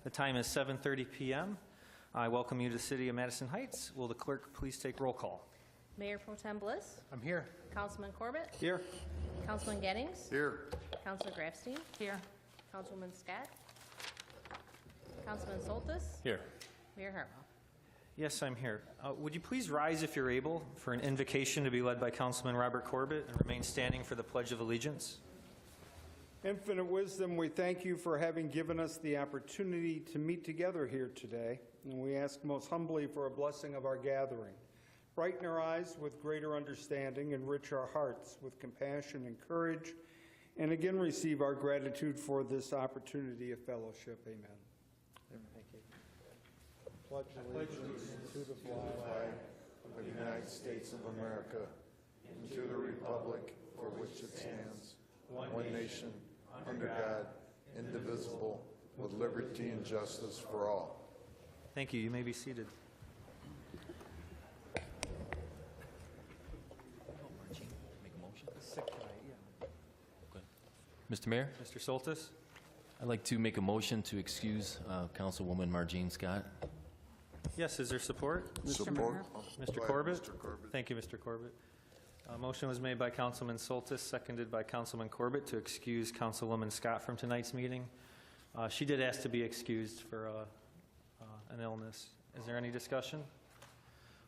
The time is 7:30 p.m. I welcome you to the City of Madison Heights. Will the clerk please take roll call? Mayor Pro Tem Bliss. I'm here. Councilman Corbett. Here. Councilman Gettings. Here. Councilor Grafstein. Here. Councilwoman Scott. Councilman Soltis. Here. Mayor Hartwell. Yes, I'm here. Would you please rise if you're able for an invocation to be led by Councilman Robert Corbett and remain standing for the Pledge of Allegiance? Infinite wisdom, we thank you for having given us the opportunity to meet together here today, and we ask most humbly for a blessing of our gathering. Brighten our eyes with greater understanding, enrich our hearts with compassion and courage, and again receive our gratitude for this opportunity of fellowship. Amen. Thank you. Pledge allegiance to the flag of the United States of America and to the republic for which it stands, one nation, under God, indivisible, with liberty and justice for all. Thank you. You may be seated. Mr. Mayor, Mr. Soltis? I'd like to make a motion to excuse Councilwoman Margene Scott. Yes, is there support? Support. Mr. Corbett? Mr. Corbett. Thank you, Mr. Corbett. Motion was made by Councilman Soltis, seconded by Councilman Corbett to excuse Councilwoman Scott from tonight's meeting. She did ask to be excused for an illness. Is there any discussion?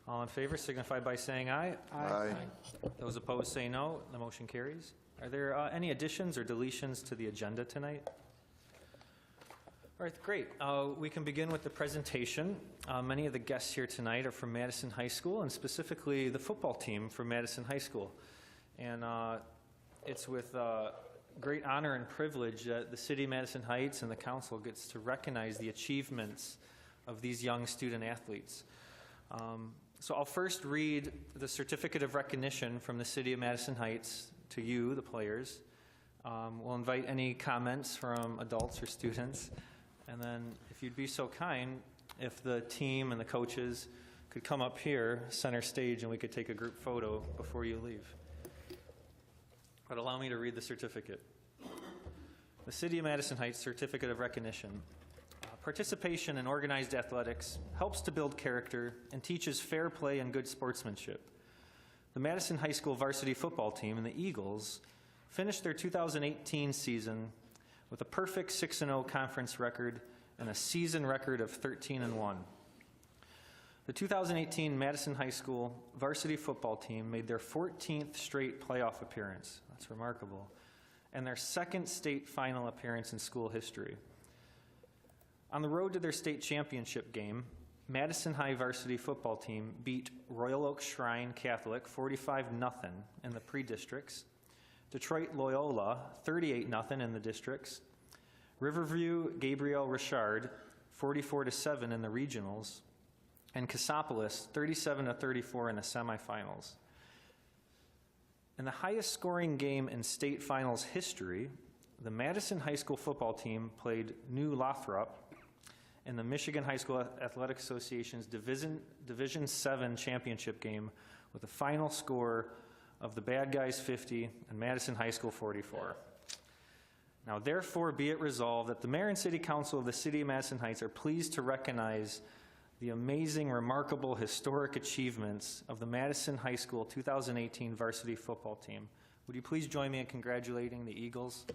All in favor signify by saying aye. Aye. Those opposed say no. The motion carries. Are there any additions or deletions to the agenda tonight? All right, great. We can begin with the presentation. Many of the guests here tonight are from Madison High School, and specifically the football team from Madison High School. And it's with great honor and privilege that the City of Madison Heights and the Council gets to recognize the achievements of these young student athletes. So I'll first read the certificate of recognition from the City of Madison Heights to you, the players. We'll invite any comments from adults or students. And then, if you'd be so kind, if the team and the coaches could come up here, center stage, and we could take a group photo before you leave. But allow me to read the certificate. The City of Madison Heights Certificate of Recognition. Participation in organized athletics helps to build character and teaches fair play and good sportsmanship. The Madison High School varsity football team and the Eagles finished their 2018 season with a perfect 6-0 conference record and a season record of 13-1. The 2018 Madison High School varsity football team made their 14th straight playoff appearance. That's remarkable. And their second state final appearance in school history. On the road to their state championship game, Madison High varsity football team beat Royal Oak Shrine Catholic 45-0 in the pre-districts, Detroit Loyola 38-0 in the districts, Riverview Gabriel Richard 44-7 in the regionals, and Cassopolis 37-34 in the semifinals. In the highest scoring game in state finals history, the Madison High School football team played New Lothrop in the Michigan High School Athletic Association's Division 7 championship game with a final score of the Bad Guys 50 and Madison High School 44. Now, therefore, be it resolved that the Mayor and City Council of the City of Madison Heights are pleased to recognize the amazing, remarkable, historic achievements of the Madison High School 2018 varsity football team. Would you please join me in congratulating the Eagles?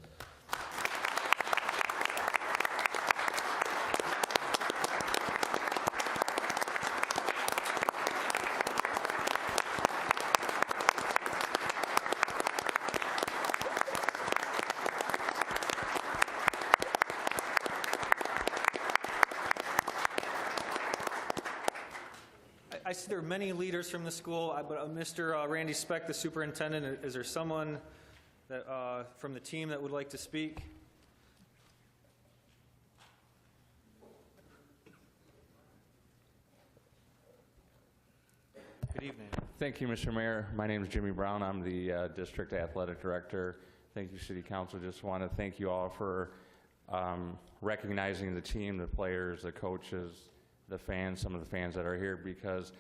I see there are many leaders from the school, but Mr. Randy Speck, the superintendent, is there someone that, from the team that would like to speak? Good evening. Thank you, Mr. Mayor. My name is Jimmy Brown. I'm the District Athletic Director. Thank you, City Council. Just want to thank you all for recognizing the team, the players, the coaches, the fans, some of the fans that are here, because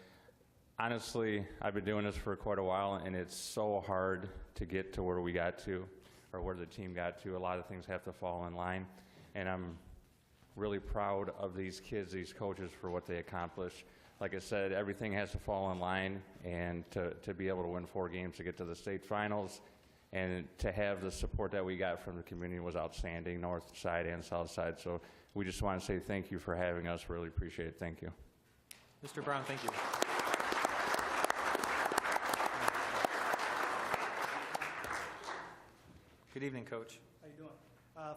honestly, I've been doing this for quite a while, and it's so hard to get to where we got to, or where the team got to. A lot of things have to fall in line, and I'm really proud of these kids, these coaches, for what they accomplished. Like I said, everything has to fall in line, and to be able to win 4 games to get to the state finals, and to have the support that we got from the community was outstanding, north side and south side. So we just want to say thank you for having us. Really appreciate it. Thank you. Mr. Brown, thank you. Good evening, Coach. How you doing?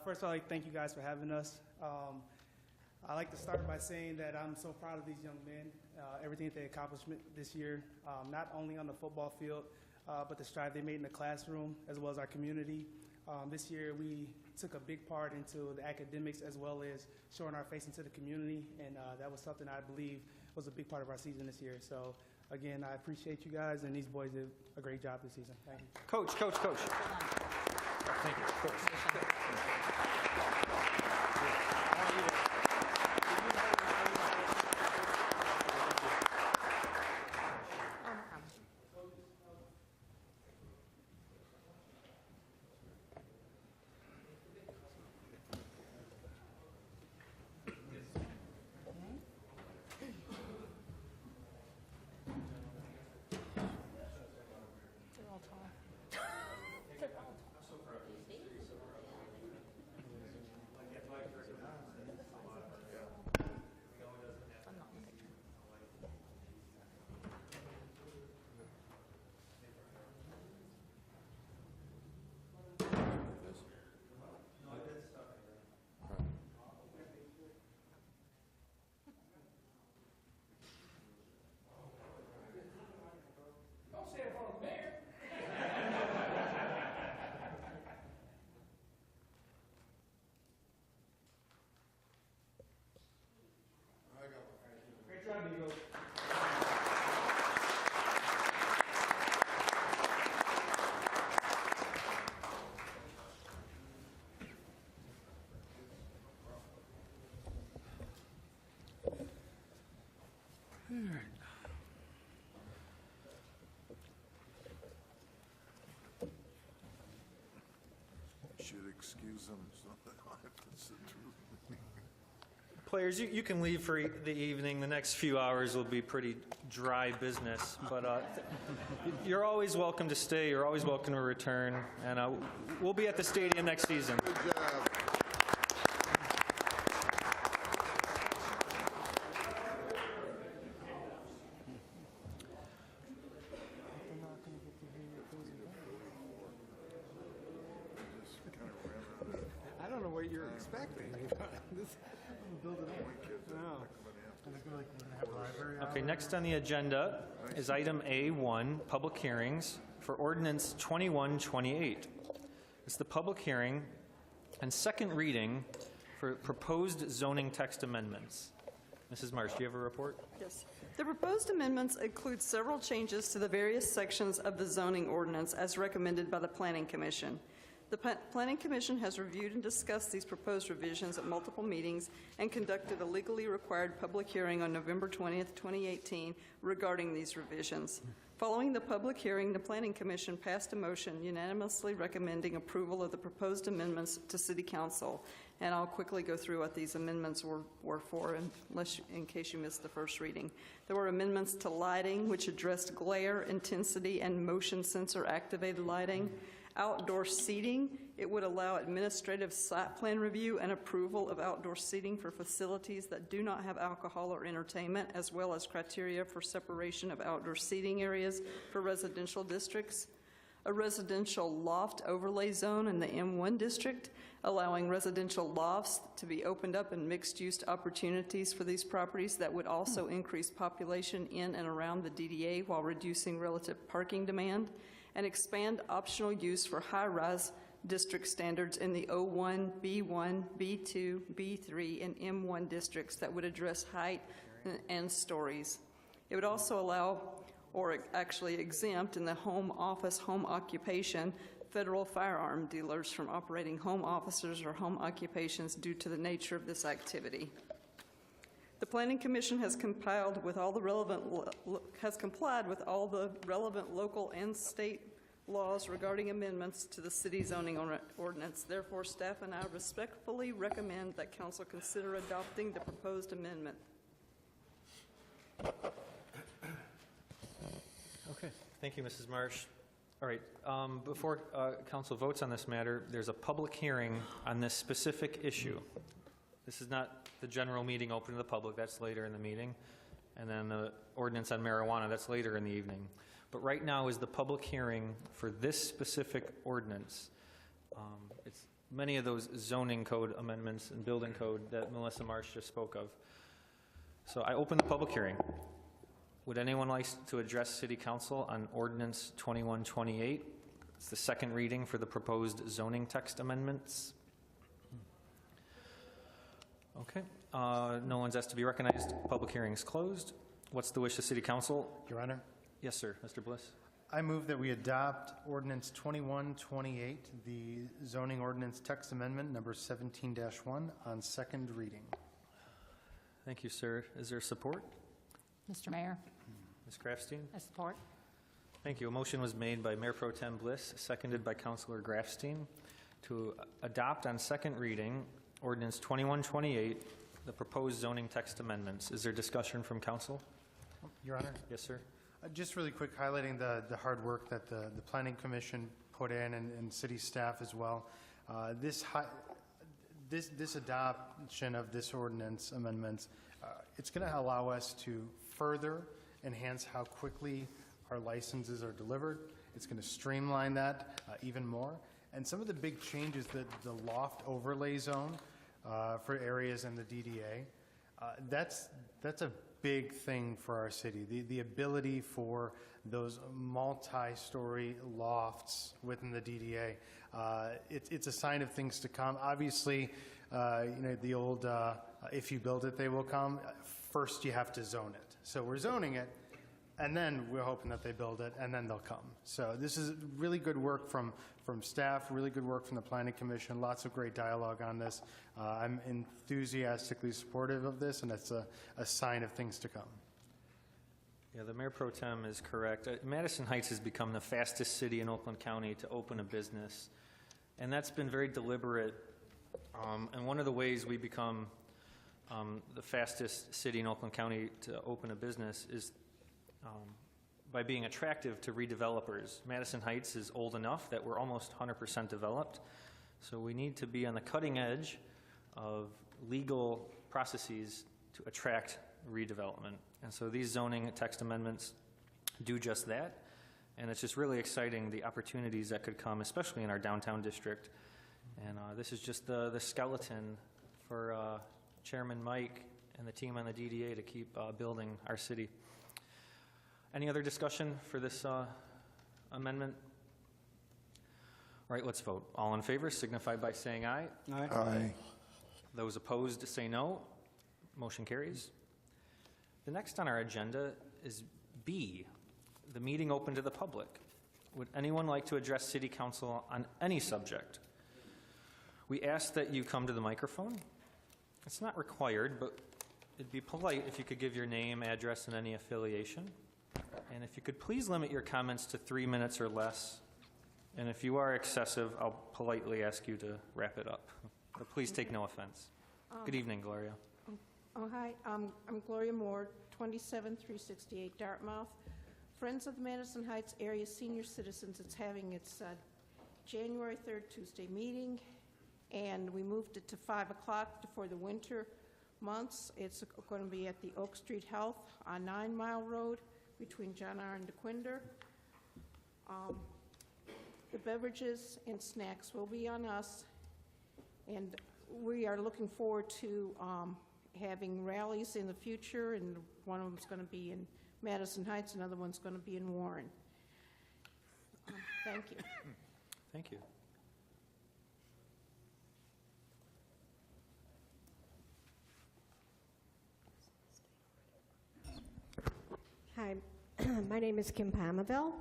First, I'd like to thank you guys for having us. I'd like to start by saying that I'm so proud of these young men, everything that they accomplished this year, not only on the football field, but the strive they made in the classroom, as well as our community. This year, we took a big part into the academics, as well as showing our face into the community, and that was something I believe was a big part of our season this year. So, again, I appreciate you guys, and these boys did a great job this season. Thank you. Coach. Thank you. Coach. They're all tall. I'm not in the picture. Great job, Eagles. Should excuse them, so they don't have to sit through. Players, you can leave for the evening. The next few hours will be pretty dry business, but you're always welcome to stay. You're always welcome to return, and we'll be at the stadium next season. Good job. I don't know what you're expecting. Okay, next on the agenda is item A1, public hearings for Ordinance 2128. It's the public hearing and second reading for proposed zoning text amendments. Mrs. Marsh, do you have a report? Yes. The proposed amendments include several changes to the various sections of the zoning ordinance as recommended by the Planning Commission. The Planning Commission has reviewed and discussed these proposed revisions at multiple meetings and conducted a legally required public hearing on November 20th, 2018 regarding these revisions. Following the public hearing, the Planning Commission passed a motion unanimously recommending approval of the proposed amendments to City Council. And I'll quickly go through what these amendments were for, in case you missed the first reading. There were amendments to lighting, which addressed glare, intensity, and motion sensor activated lighting. Outdoor seating, it would allow administrative site plan review and approval of outdoor seating for facilities that do not have alcohol or entertainment, as well as criteria for separation of outdoor seating areas for residential districts. A residential loft overlay zone in the M1 district, allowing residential lofts to be opened up in mixed-use opportunities for these properties that would also increase population in and around the DDA while reducing relative parking demand, and expand optional use for high-rise district standards in the O1, B1, B2, B3, and M1 districts that would address height and stories. It would also allow, or actually exempt in the home office, home occupation, federal firearm dealers from operating home offices or home occupations due to the nature of this activity. The Planning Commission has complied with all the relevant local and state laws regarding amendments to the city zoning ordinance. Therefore, staff and I respectfully recommend that council consider adopting the proposed amendment. Okay, thank you, Mrs. Marsh. All right, before council votes on this matter, there's a public hearing on this specific issue. This is not the general meeting open to the public, that's later in the meeting. And then the ordinance on marijuana, that's later in the evening. But right now is the public hearing for this specific ordinance. It's many of those zoning code amendments and building code that Melissa Marsh just spoke of. So I open the public hearing. Would anyone like to address City Council on Ordinance 2128? It's the second reading for the proposed zoning text amendments. Okay, no one's asked to be recognized. Public hearing is closed. What's the wish of City Council? Your Honor, Yes, sir, Mr. Bliss. I move that we adopt Ordinance 2128, the zoning ordinance text amendment number 17-1 on second reading. Thank you, sir. Is there support? Mr. Mayor, Ms. Grafstein? I support. Thank you. A motion was made by Mayor Pro Tem Bliss, seconded by Councilor Grafstein, to adopt on second reading Ordinance 2128, the proposed zoning text amendments. Is there discussion from council? Your Honor, Yes, sir. just really quick, highlighting the hard work that the Planning Commission put in and city staff as well. This adoption of this ordinance amendments, it's going to allow us to further enhance how quickly our licenses are delivered. It's going to streamline that even more. And some of the big changes, the loft overlay zone for areas in the DDA, that's a big thing for our city. The ability for those multi-story lofts within the DDA, it's a sign of things to come. Obviously, the old if you build it, they will come. First, you have to zone it. So we're zoning it, and then we're hoping that they build it, and then they'll come. So this is really good work from staff, really good work from the Planning Commission, lots of great dialogue on this. I'm enthusiastically supportive of this, and it's a sign of things to come. Yeah, the Mayor Pro Tem is correct. Madison Heights has become the fastest city in Oakland County to open a business, and that's been very deliberate. And one of the ways we become the fastest city in Oakland County to open a business is by being attractive to redevelopers. Madison Heights is old enough that we're almost 100% developed, so we need to be on the cutting edge of legal processes to attract redevelopment. And so these zoning text amendments do just that, and it's just really exciting the opportunities that could come, especially in our downtown district. And this is just the skeleton for Chairman Mike and the team on the DDA to keep building our city. Any other discussion for this amendment? All right, let's vote. All in favor signify by saying aye. Aye. Those opposed say no. Motion carries. The next on our agenda is B, the meeting open to the public. Would anyone like to address City Council on any subject? We ask that you come to the microphone. It's not required, but it'd be polite if you could give your name, address, and any affiliation. And if you could please limit your comments to 3 minutes or less. And if you are excessive, I'll politely ask you to wrap it up. But please take no offense. Good evening, Gloria. Oh, hi. I'm Gloria Moore, 27368 Dartmouth. Friends of the Madison Heights Area Senior Citizens, it's having its January 3rd Tuesday meeting, and we moved it to 5 o'clock for the winter months. It's going to be at the Oak Street Health on 9 Mile Road between John R. and DeQuinder. The beverages and snacks will be on us, and we are looking forward to having rallies in the future, and one of them's going to be in Madison Heights, another one's going to be in Warren. Thank you. Thank you. Hi, my name is Kim Palmaville,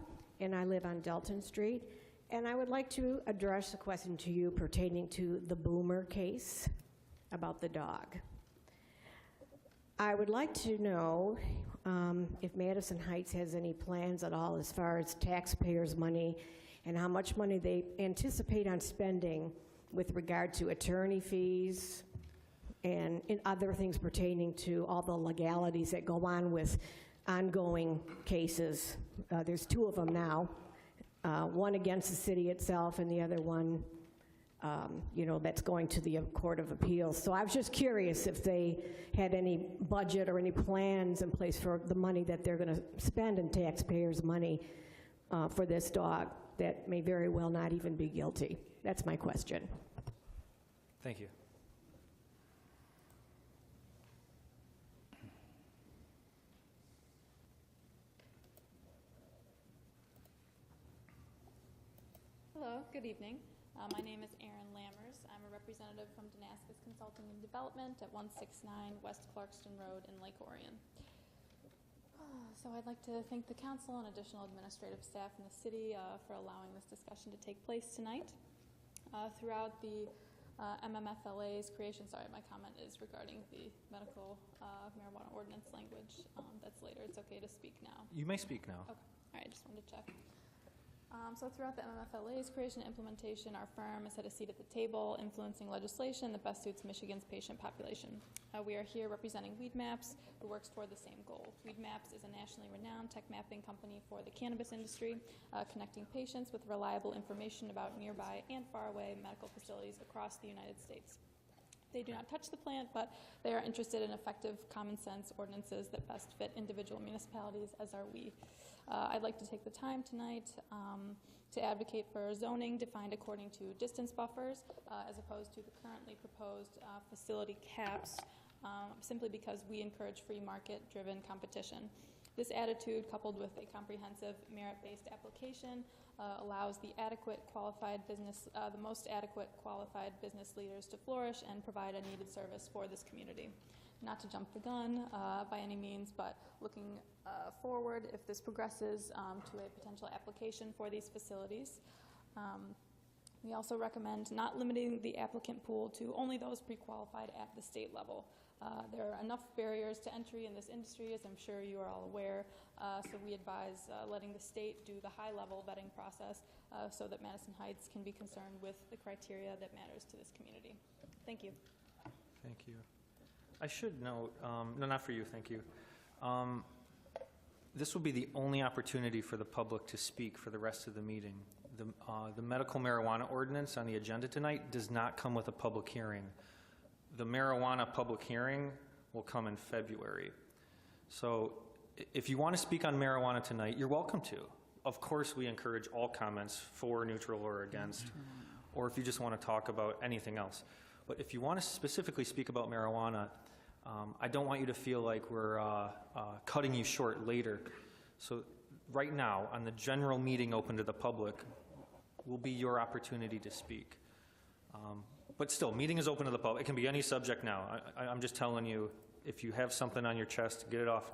and I live on Delton Street. And I would like to address a question to you pertaining to the Boomer case about the dog. I would like to know if Madison Heights has any plans at all as far as taxpayers' money and how much money they anticipate on spending with regard to attorney fees and in other things pertaining to all the legalities that go on with ongoing cases. There's two of them now, one against the city itself and the other one, that's going to the Court of Appeals. So I was just curious if they had any budget or any plans in place for the money that they're going to spend in taxpayers' money for this dog that may very well not even be guilty. That's my question. Thank you. Hello, good evening. My name is Erin Lammers. I'm a representative from Damascus Consulting and Development at 169 West Clarkston Road in Lake Orion. So I'd like to thank the council and additional administrative staff in the city for allowing this discussion to take place tonight. Throughout the MMFLA's creation, sorry, my comment is regarding the medical marijuana ordinance language. That's later. It's okay to speak now. You may speak now. Okay. All right, I just wanted to check. So throughout the MMFLA's creation and implementation, our firm has had a seat at the table influencing legislation that best suits Michigan's patient population. We are here representing Weedmaps, who works toward the same goal. Weedmaps is a nationally renowned tech mapping company for the cannabis industry, connecting patients with reliable information about nearby and faraway medical facilities across the United States. They do not touch the plant, but they are interested in effective common sense ordinances that best fit individual municipalities, as are we. I'd like to take the time tonight to advocate for zoning defined according to distance buffers as opposed to the currently proposed facility caps, simply because we encourage free market-driven competition. This attitude, coupled with a comprehensive merit-based application, allows the most adequate qualified business leaders to flourish and provide a needed service for this community. Not to jump the gun by any means, but looking forward, if this progresses to a potential application for these facilities. We also recommend not limiting the applicant pool to only those pre-qualified at the state level. There are enough barriers to entry in this industry, as I'm sure you are all aware, so we advise letting the state do the high-level vetting process so that Madison Heights can be concerned with the criteria that matters to this community. Thank you. Thank you. I should note, no, not for you, thank you. This will be the only opportunity for the public to speak for the rest of the meeting. The medical marijuana ordinance on the agenda tonight does not come with a public hearing. The marijuana public hearing will come in February. So if you want to speak on marijuana tonight, you're welcome to. Of course, we encourage all comments for, neutral, or against, or if you just want to talk about anything else. But if you want to specifically speak about marijuana, I don't want you to feel like we're cutting you short later. So right now, on the general meeting open to the public, will be your opportunity to speak. But still, meeting is open to the public. It can be any subject now. I'm just telling you, if you have something on your chest, get it off.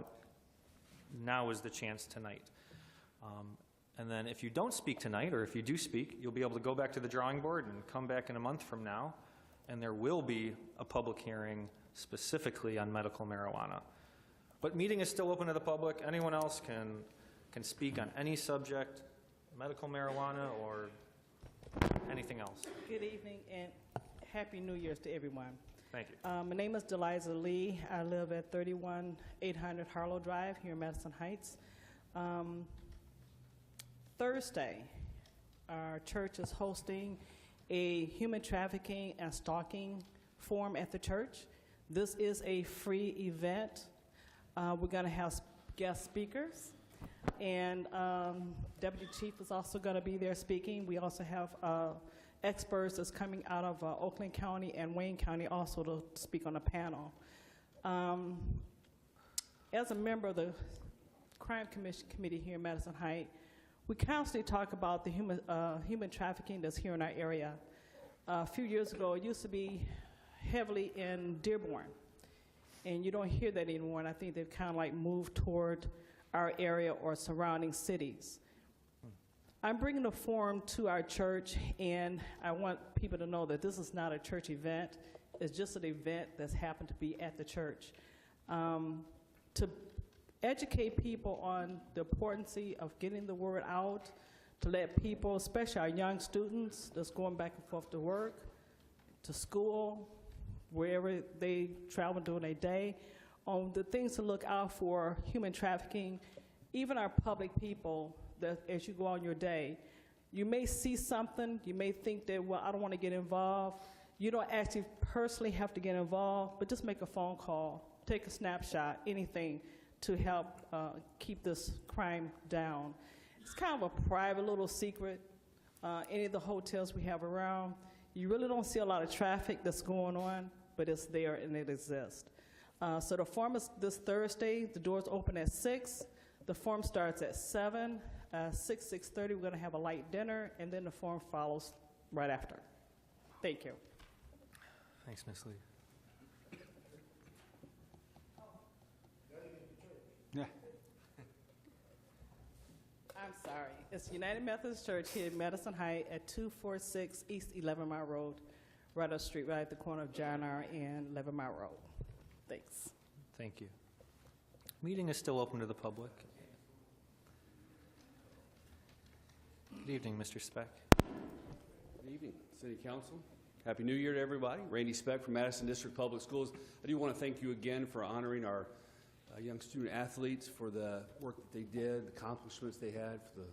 Now is the chance tonight. And then if you don't speak tonight, or if you do speak, you'll be able to go back to the drawing board and come back in a month from now, and there will be a public hearing specifically on medical marijuana. But meeting is still open to the public. Anyone else can speak on any subject, medical marijuana or anything else. Good evening and Happy New Year's to everyone. Thank you. My name is Deliza Lee. I live at 31800 Harlow Drive here in Madison Heights. Thursday, our church is hosting a human trafficking and stalking forum at the church. This is a free event. We're going to have guest speakers, and Deputy Chief is also going to be there speaking. We also have experts that's coming out of Oakland County and Wayne County also to speak on a panel. As a member of the Crime Commission Committee here in Madison Heights, we constantly talk about the human trafficking that's here in our area. A few years ago, it used to be heavily in Dearborn, and you don't hear that anymore, and I think they've kind of like moved toward our area or surrounding cities. I'm bringing a forum to our church, and I want people to know that this is not a church event. It's just an event that's happened to be at the church. To educate people on the importance of getting the word out, to let people, especially our young students that's going back and forth to work, to school, wherever they travel during their day, on the things to look out for human trafficking, even our public people, that as you go on your day, you may see something, you may think that, well, I don't want to get involved. You don't actually personally have to get involved, but just make a phone call, take a snapshot, anything to help keep this crime down. It's kind of a private little secret. Any of the hotels we have around, you really don't see a lot of traffic that's going on, but it's there and it exists. So the forum is this Thursday. The doors open at 6. The forum starts at 7. 6:30, we're going to have a light dinner, and then the forum follows right after. Thank you. Thanks, Ms. Lee. Yeah. I'm sorry. It's United Methodist Church here in Madison Heights at 246 East 11 Mile Road, right up the street, right at the corner of John R. and 11 Mile Road. Thanks. Thank you. Meeting is still open to the public. Good evening, Mr. Speck. Good evening, City Council. Happy New Year to everybody. Randy Speck from Madison District Public Schools. I do want to thank you again for honoring our young student athletes for the work that they did, the accomplishments they had for the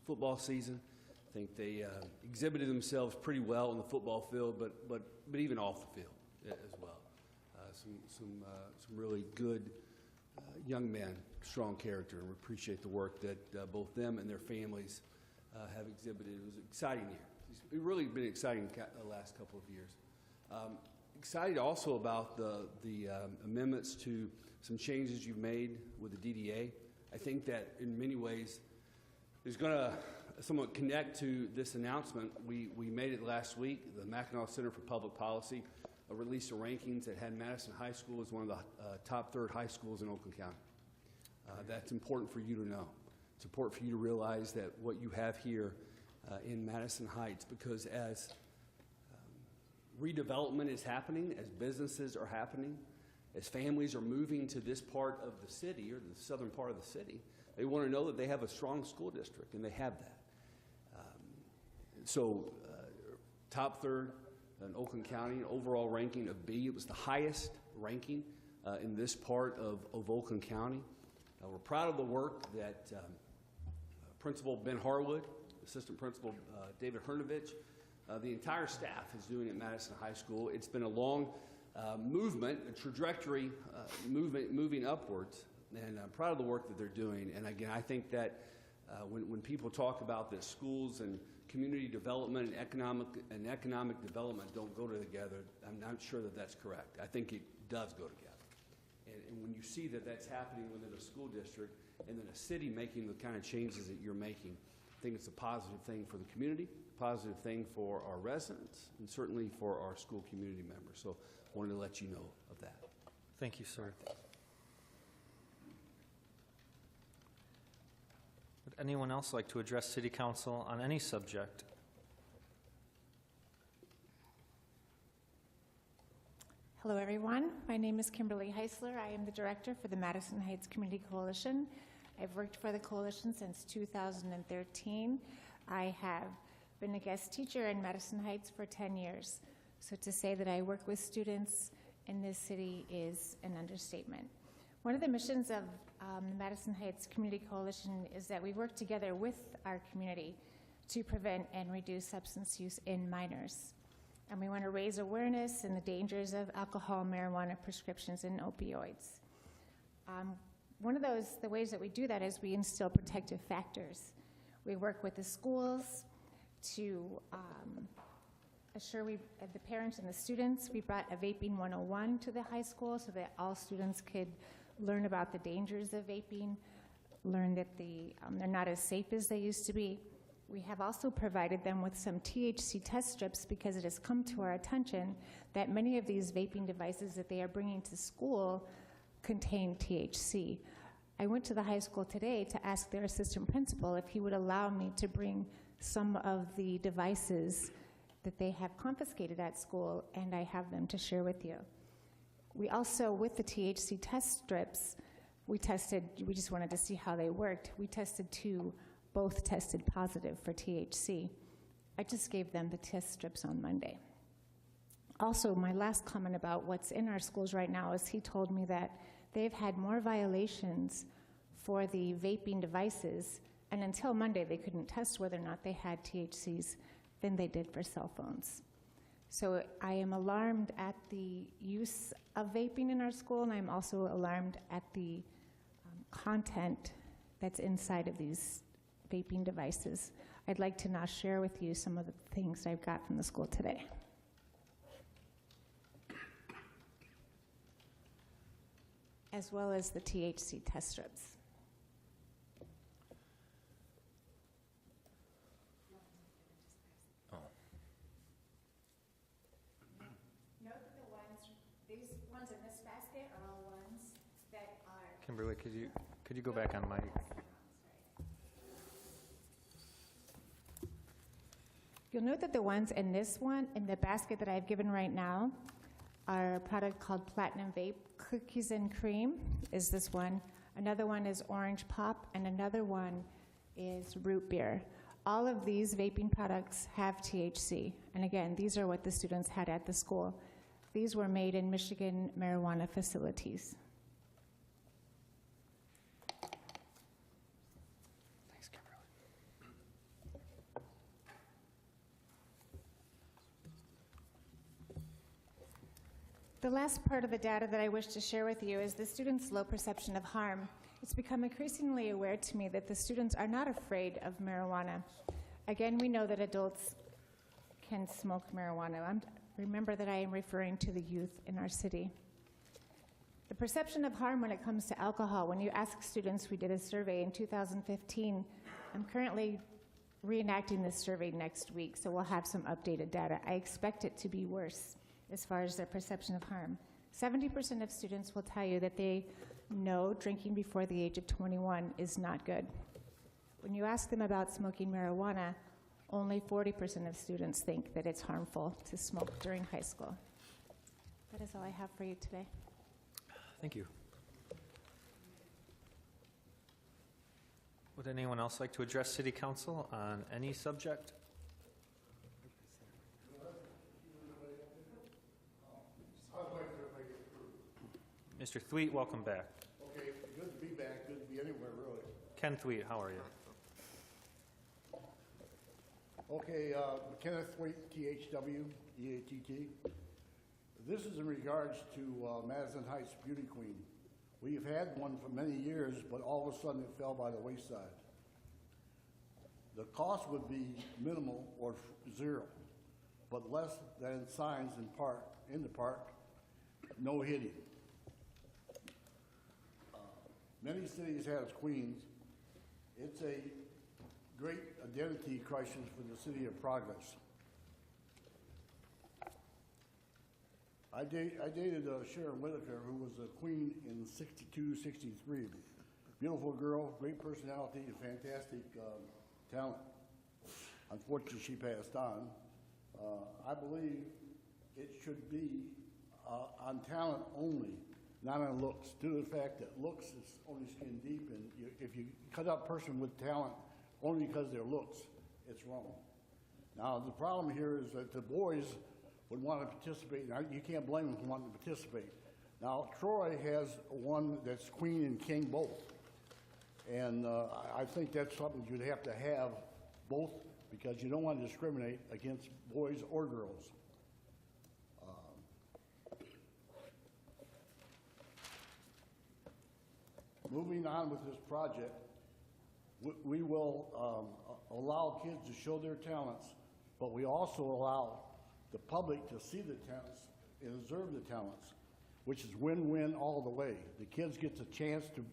football season. I think they exhibited themselves pretty well on the football field, but even off the field as well. Some really good young men, strong character, and we appreciate the work that both them and their families have exhibited. It was an exciting year. It's really been exciting the last couple of years. Excited also about the amendments to some changes you've made with the DDA. I think that in many ways is going to somewhat connect to this announcement. We made it last week. The Mackinac Center for Public Policy released the rankings that had Madison High School as one of the top third high schools in Oakland County. That's important for you to know. It's important for you to realize that what you have here in Madison Heights, because as redevelopment is happening, as businesses are happening, as families are moving to this part of the city or the southern part of the city, they want to know that they have a strong school district, and they have that. Top third in Oakland County, an overall ranking of B. It was the highest ranking in this part of Oakland County. We're proud of the work that Principal Ben Harwood, Assistant Principal David Hernovich, the entire staff is doing at Madison High School. It's been a long movement, a trajectory moving upwards, and I'm proud of the work that they're doing. And again, I think that when people talk about that schools and community development and economic development don't go together, I'm not sure that that's correct. I think it does go together. And when you see that that's happening within a school district and then a city making the kind of changes that you're making, I think it's a positive thing for the community, positive thing for our residents, and certainly for our school community members. So I wanted to let you know of that. Thank you, sir. Would anyone else like to address City Council on any subject? Hello, everyone. My name is Kimberly Heisler. I am the director for the Madison Heights Community Coalition. I've worked for the coalition since 2013. I have been a guest teacher in Madison Heights for 10 years. So to say that I work with students in this city is an understatement. One of the missions of the Madison Heights Community Coalition is that we work together with our community to prevent and reduce substance use in minors. And we want to raise awareness in the dangers of alcohol, marijuana, prescriptions, and opioids. One of the ways that we do that is we instill protective factors. We work with the schools to assure the parents and the students. We brought a vaping 101 to the high school so that all students could learn about the dangers of vaping, learn that they're not as safe as they used to be. We have also provided them with some THC test strips because it has come to our attention that many of these vaping devices that they are bringing to school contain THC. I went to the high school today to ask their assistant principal if he would allow me to bring some of the devices that they have confiscated at school, and I have them to share with you. We also, with the THC test strips, we just wanted to see how they worked. We tested 2 both tested positive for THC. I just gave them the test strips on Monday. Also, my last comment about what's in our schools right now is he told me that they've had more violations for the vaping devices, and until Monday they couldn't test whether or not they had THCs than they did for cell phones. So I am alarmed at the use of vaping in our school, and I'm also alarmed at the content that's inside of these vaping devices. I'd like to now share with you some of the things I've got from the school today. As well as the THC test strips. Note that these ones in this basket are all ones that are... Kimberly, could you go back on mic? You'll note that the ones in this one, in the basket that I've given right now, are a product called Platinum Vape. Cookies and Cream is this one. Another one is Orange Pop, and another one is Root Beer. All of these vaping products have THC. And again, these are what the students had at the school. These were made in Michigan marijuana facilities. Thanks, Kimberly. The last part of the data that I wish to share with you is the students' low perception of harm. It's become increasingly aware to me that the students are not afraid of marijuana. Again, we know that adults can smoke marijuana. Remember that I am referring to the youth in our city. The perception of harm when it comes to alcohol, when you ask students, we did a survey in 2015. I'm currently reenacting this survey next week, so we'll have some updated data. I expect it to be worse as far as their perception of harm. 70% of students will tell you that they know drinking before the age of 21 is not good. When you ask them about smoking marijuana, only 40% of students think that it's harmful to smoke during high school. That is all I have for you today. Thank you. Would anyone else like to address City Council on any subject? Mr. Thweet, welcome back. Okay, good to be back, good to be anywhere, really. Ken Thweet, how are you? Okay, Kenneth Thwaite, THW, EATT. This is in regards to Madison Heights Beauty Queen. We've had one for many years, but all of a sudden it fell by the wayside. The cost would be minimal or zero, but less than signs in the park, no hitting. Many cities have queens. It's a great identity crisis for the city of Progress. I dated Sharon Whitaker, who was a queen in 62, 63. Beautiful girl, great personality, and fantastic talent. Unfortunately, she passed on. I believe it should be on talent only, not on looks, due to the fact that looks is only skin deep, and if you cut out a person with talent only because of their looks, it's wrong. Now, the problem here is that the boys would want to participate. Now, you can't blame them for wanting to participate. Now, Troy has one that's queen and king both, and I think that's something you'd have to have both, because you don't want to discriminate against boys or girls. Moving on with this project, we will allow kids to show their talents, but we also allow the public to see the talents and observe the talents, which is win-win all the way. The kids get the chance to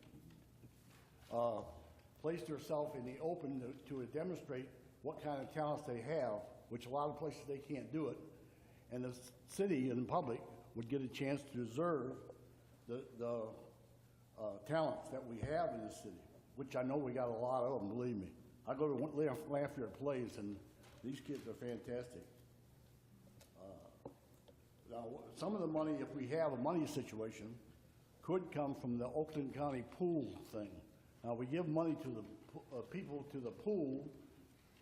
place themselves in the open to demonstrate what kind of talents they have, which a lot of places they can't do it, and the city and the public would get a chance to observe the talents that we have in the city, which I know we got a lot of them, believe me. I go to Lafayette Plays, and these kids are fantastic. Now, some of the money, if we have a money situation, could come from the Oakland County pool thing. We give money to the people to the pool,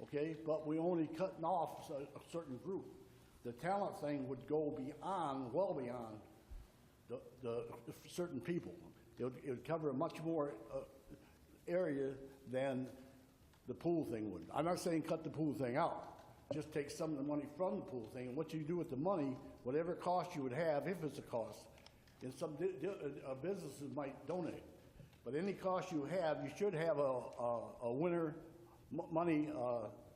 okay, but we only cutting off a certain group. The talent thing would go beyond, well beyond the certain people. It would cover a much more area than the pool thing would. I'm not saying cut the pool thing out. Just take some of the money from the pool thing, and what you do with the money, whatever cost you would have, if it's a cost, and some businesses might donate. But any cost you have, you should have a winner money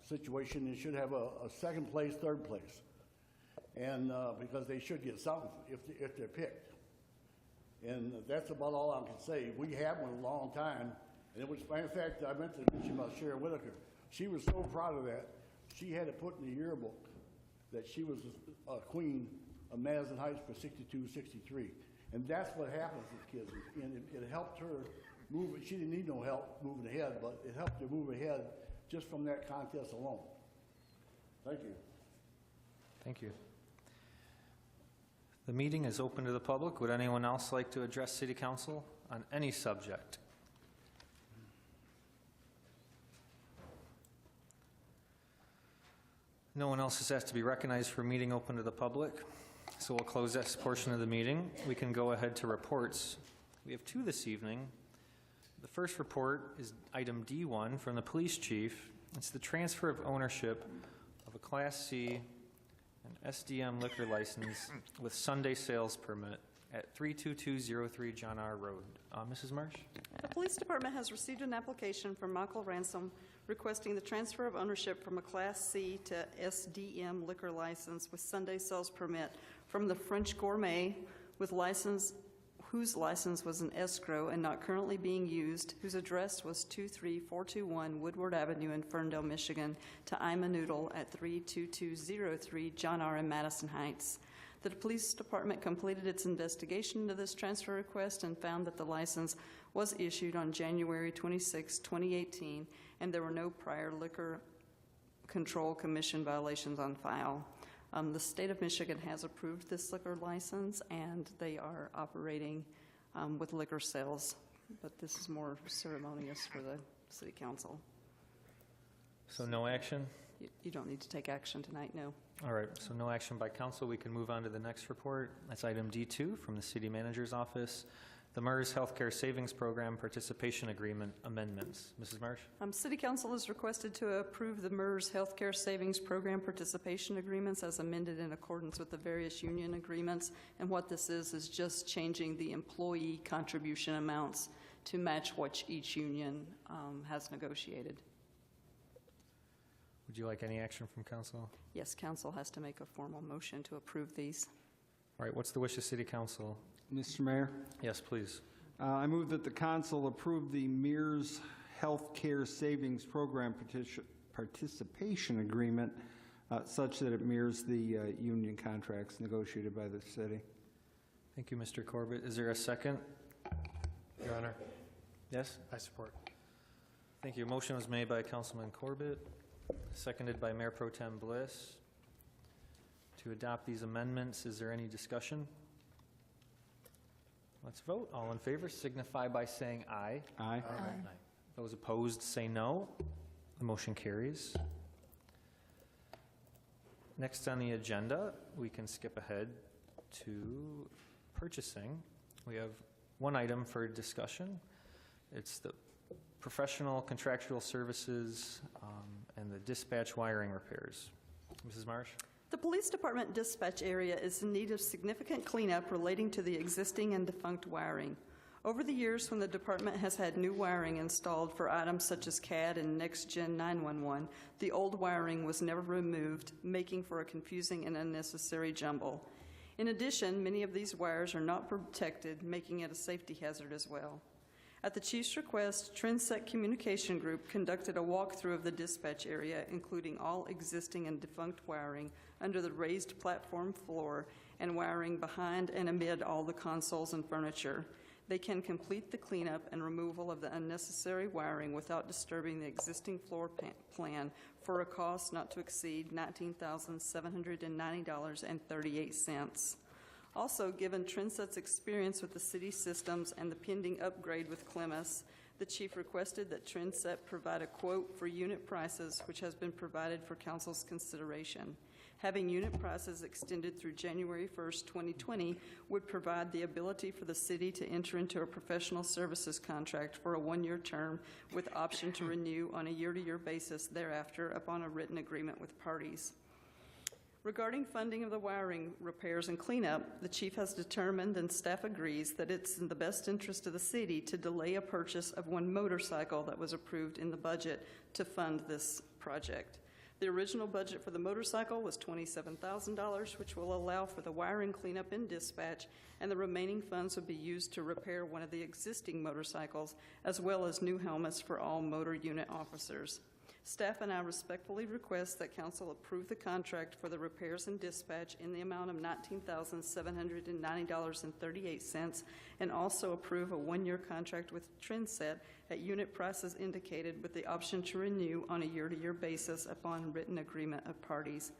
situation. You should have a second place, third place, and because they should get something if they're picked. And that's about all I can say. We had one a long time, and it was, matter of fact, I meant to mention about Sharon Whitaker. She was so proud of that. She had it put in the yearbook that she was a queen of Madison Heights for 62, 63. And that's what happens with kids. And it helped her move. She didn't need no help moving ahead, but it helped her move ahead just from that contest alone. Thank you. Thank you. The meeting is open to the public. Would anyone else like to address City Council on any subject? No one else has asked to be recognized for a meeting open to the public, so we'll close this portion of the meeting. We can go ahead to reports. We have two this evening. The first report is item D1 from the police chief. It's the transfer of ownership of a Class C and SDM liquor license with Sunday sales permit at 32203 John R. Road. Mrs. Marsh? The police department has received an application from Michael Ransom requesting the transfer of ownership from a Class C to SDM liquor license with Sunday sales permit from the French Gourmet with license, whose license was an escrow and not currently being used, whose address was 23421 Woodward Avenue in Ferndale, Michigan, to Ima Noodle at 32203 John R. in Madison Heights. The police department completed its investigation into this transfer request and found that the license was issued on January 26, 2018, and there were no prior Liquor Control Commission violations on file. The state of Michigan has approved this liquor license, and they are operating with liquor sales, but this is more ceremonious for the city council. So no action? You don't need to take action tonight, no. All right, so no action by council. We can move on to the next report. That's item D2 from the city manager's office. The MERS Healthcare Savings Program Participation Agreement Amendments. Mrs. Marsh? City Council is requested to approve the MERS Healthcare Savings Program Participation Agreements as amended in accordance with the various union agreements. And what this is just changing the employee contribution amounts to match what each union has negotiated. Would you like any action from council? Yes, council has to make a formal motion to approve these. All right, what's the wish of city council? Mr. Mayor, Yes, please. I move that the council approve the MERS Healthcare Savings Program Participation Agreement such that it mirrors the union contracts negotiated by the city. Thank you, Mr. Corbett. Is there a second? Your Honor, Yes? I support. Thank you. A motion was made by Councilman Corbett, seconded by Mayor Pro Tem Bliss. To adopt these amendments, is there any discussion? Let's vote. All in favor signify by saying aye. Aye. Those opposed say no. The motion carries. Next on the agenda, we can skip ahead to purchasing. We have one item for discussion. It's the professional contractual services and the dispatch wiring repairs. Mrs. Marsh? The police department dispatch area is in need of significant cleanup relating to the existing and defunct wiring. Over the years, when the department has had new wiring installed for items such as CAD and Next Gen 911, the old wiring was never removed, making for a confusing and unnecessary jumble. In addition, many of these wires are not protected, making it a safety hazard as well. At the chief's request, Trendset Communication Group conducted a walkthrough of the dispatch area, including all existing and defunct wiring under the raised platform floor and wiring behind and amid all the consoles and furniture. They can complete the cleanup and removal of the unnecessary wiring without disturbing the existing floor plan for a cost not to exceed $19,790.38. Also, given Trendset's experience with the city systems and the pending upgrade with Clemis, The chief requested that Trendset provide a quote for unit prices, which has been provided for council's consideration. Having unit prices extended through January 1st, 2020 would provide the ability for the city to enter into a professional services contract for a one-year term with option to renew on a year-to-year basis thereafter upon a written agreement with parties. Regarding funding of the wiring repairs and cleanup, the chief has determined and staff agrees that it's in the best interest of the city to delay a purchase of one motorcycle that was approved in the budget to fund this project. The original budget for the motorcycle was $27,000, which will allow for the wiring cleanup and dispatch, and the remaining funds would be used to repair one of the existing motorcycles, as well as new helmets for all motor unit officers. Staff and I respectfully request that council approve the contract for the repairs and dispatch in the amount of $19,790.38 and also approve a one-year contract with Trendset at unit prices indicated with the option to renew on a year-to-year basis upon written agreement of parties.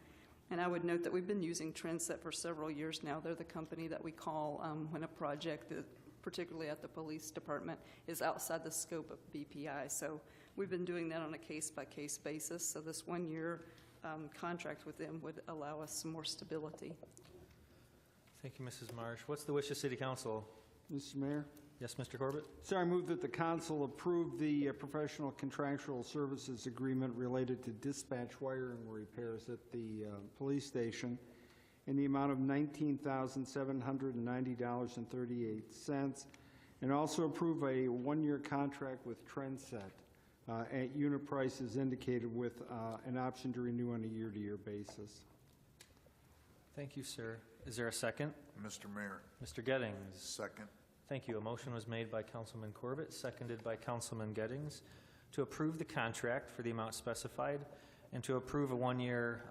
And I would note that we've been using Trendset for several years now. They're the company that we call when a project, particularly at the police department, is outside the scope of BPI. So we've been doing that on a case-by-case basis, so this one-year contract with them would allow us some more stability. Thank you, Mrs. Marsh. What's the wish of City Council? Mr. Mayor? Yes, Mr. Corbett? Sir, I move that the council approve the professional contractual services agreement related to dispatch wiring repairs at the police station in the amount of $19,790.38, and also approve a one-year contract with Trendset at unit prices indicated with an option to renew on a year-to-year basis. Thank you, sir. Is there a second? Mr. Mayor. Mr. Gettings? Second. Thank you. A motion was made by Councilman Corbett, seconded by Councilman Gettings, to approve the contract for the amount specified and to approve a one-year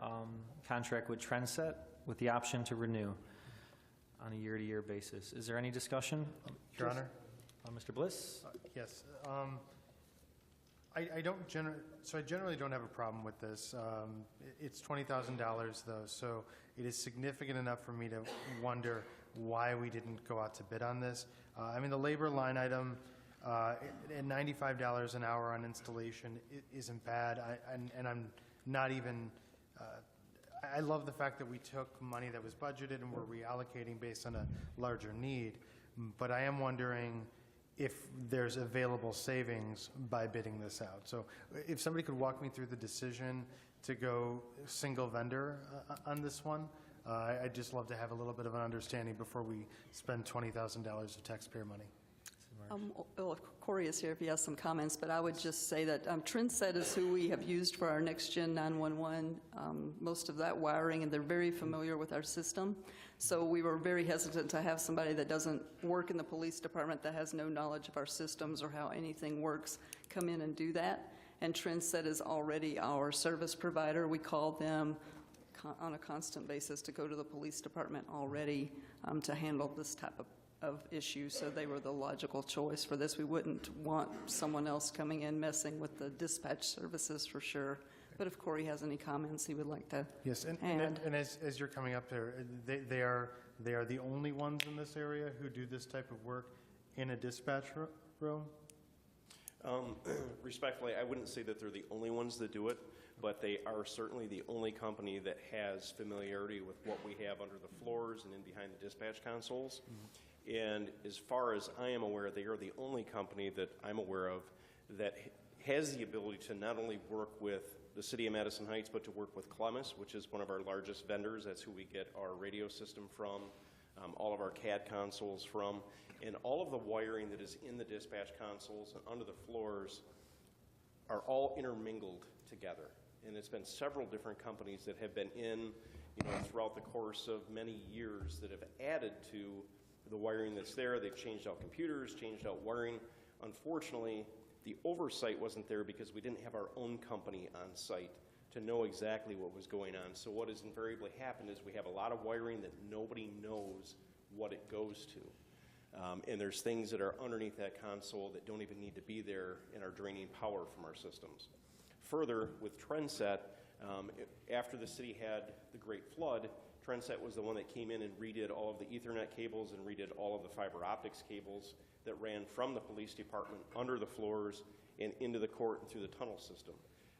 contract with Trendset with the option to renew on a year-to-year basis. Is there any discussion? Your Honor? Mr. Bliss? Yes. I generally don't have a problem with this. It's $20,000 though, so it is significant enough for me to wonder why we didn't go out to bid on this. I mean, the labor line item at $95 an hour on installation isn't bad, and I'm not even. I love the fact that we took money that was budgeted and we're reallocating based on a larger need, but I am wondering if there's available savings by bidding this out. So if somebody could walk me through the decision to go single vendor on this one, I'd just love to have a little bit of an understanding before we spend $20,000 of taxpayer money. Well, Corey is here if he has some comments, but I would just say that Trendset is who we have used for our next-gen 911, most of that wiring, and they're very familiar with our system. So we were very hesitant to have somebody that doesn't work in the police department, that has no knowledge of our systems or how anything works, come in and do that. And Trendset is already our service provider. We call them on a constant basis to go to the police department already to handle this type of issue, so they were the logical choice for this. We wouldn't want someone else coming in messing with the dispatch services for sure. But if Corey has any comments he would like to Yes, and as you're coming up there, they are the only ones in this area who do this type of work in a dispatch room? Respectfully, I wouldn't say that they're the only ones that do it, but they are certainly the only company that has familiarity with what we have under the floors and in behind the dispatch consoles. And as far as I am aware, they are the only company that I'm aware of that has the ability to not only work with the City of Madison Heights, but to work with Columbus, which is one of our largest vendors. That's who we get our radio system from, all of our CAD consoles from, and all of the wiring that is in the dispatch consoles and under the floors are all intermingled together. And it's been several different companies that have been in, throughout the course of many years that have added to the wiring that's there. They've changed out computers, changed out wiring. Unfortunately, the oversight wasn't there because we didn't have our own company on site to know exactly what was going on. So what has invariably happened is we have a lot of wiring that nobody knows what it goes to. And there's things that are underneath that console that don't even need to be there and are draining power from our systems. Further, with Trendset, after the city had the Great Flood, Trendset was the one that came in and redid all of the Ethernet cables and redid all of the fiber optics cables that ran from the police department under the floors and into the court and through the tunnel system.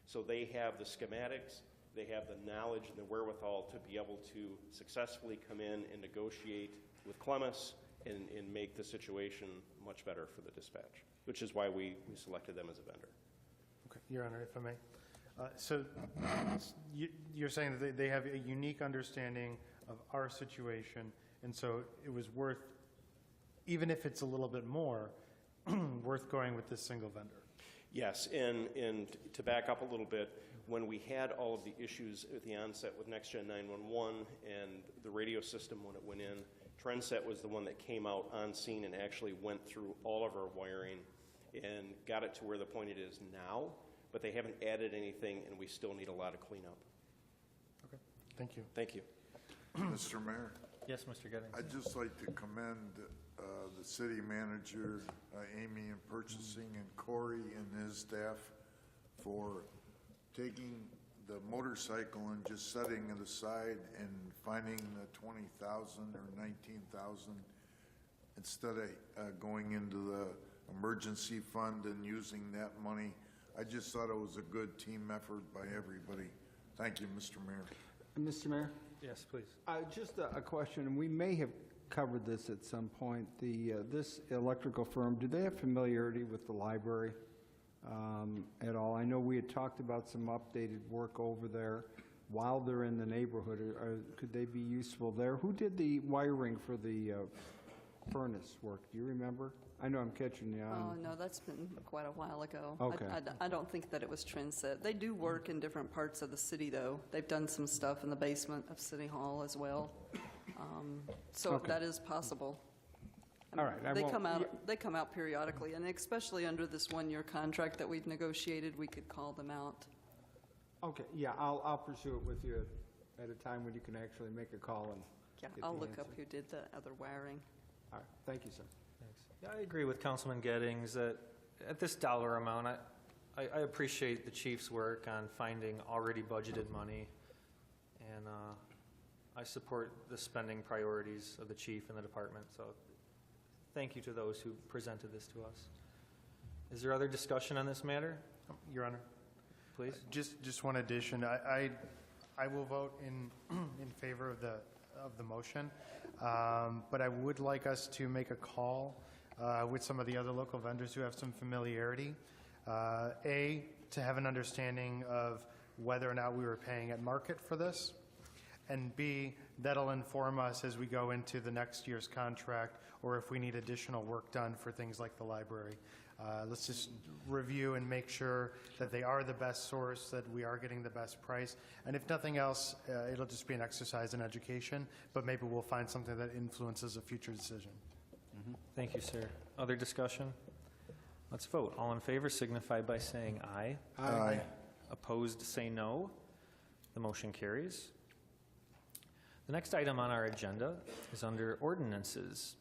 So they have the schematics, they have the knowledge and the wherewithal to be able to successfully come in and negotiate with Clemis and make the situation much better for the dispatch, which is why we selected them as a vendor. Okay, Your Honor, if I may. So you're saying that they have a unique understanding of our situation, and so it was worth, even if it's a little bit more, worth going with this single vendor? Yes, and to back up a little bit, when we had all of the issues at the onset with NextGen 911 and the radio system when it went in, Trendset was the one that came out on scene and actually went through all of our wiring and got it to where the point it is now, but they haven't added anything, and we still need a lot of cleanup. Okay, thank you. Thank you. Mr. Mayor, Yes, Mr. Gettings. I'd just like to commend the city manager, Amy in purchasing, and Corey and his staff for taking the motorcycle and just setting it aside and finding the 20,000 or 19,000 instead of going into the emergency fund and using that money. I just thought it was a good team effort by everybody. Thank you, Mr. Mayor. Mr. Mayor? Yes, please. Just a question, and we may have covered this at some point. This electrical firm, do they have familiarity with the library at all? I know we had talked about some updated work over there while they're in the neighborhood. Could they be useful there? Who did the wiring for the furnace work? Do you remember? I know I'm catching you on. Oh, no, that's been quite a while ago. Okay. I don't think that it was Trendset. They do work in different parts of the city, though. They've done some stuff in the basement of City Hall as well. So Okay. that is possible. I All mean, right. They come out periodically, and especially under this one-year contract that we've negotiated, we could call them out. Okay, yeah, I'll pursue it with you at a time when you can actually make a call and Yeah, get I'll the look up answer. who did the other wiring. All right, thank you, sir. Thanks. Yeah, I agree with Councilman Gettings that at this dollar amount, I appreciate the chief's work on finding already budgeted money, and I support the spending priorities of the chief and the department. So thank you to those who presented this to us. Is there other discussion on this matter? Your Honor? Please. Just one addition. I will vote in favor of the motion, but I would like us to make a call with some of the other local vendors who have some familiarity. A, to have an understanding of whether or not we were paying at market for this, and B, that'll inform us as we go into the next year's contract or if we need additional work done for things like the library. Let's just review and make sure that they are the best source, that we are getting the best price. And if nothing else, it'll just be an exercise in education, but maybe we'll find something that influences a future decision. Thank you, sir. Other discussion? Let's vote. All in favor signify by saying aye. Aye. Opposed, say no. The motion carries. The next item on our agenda is under ordinances.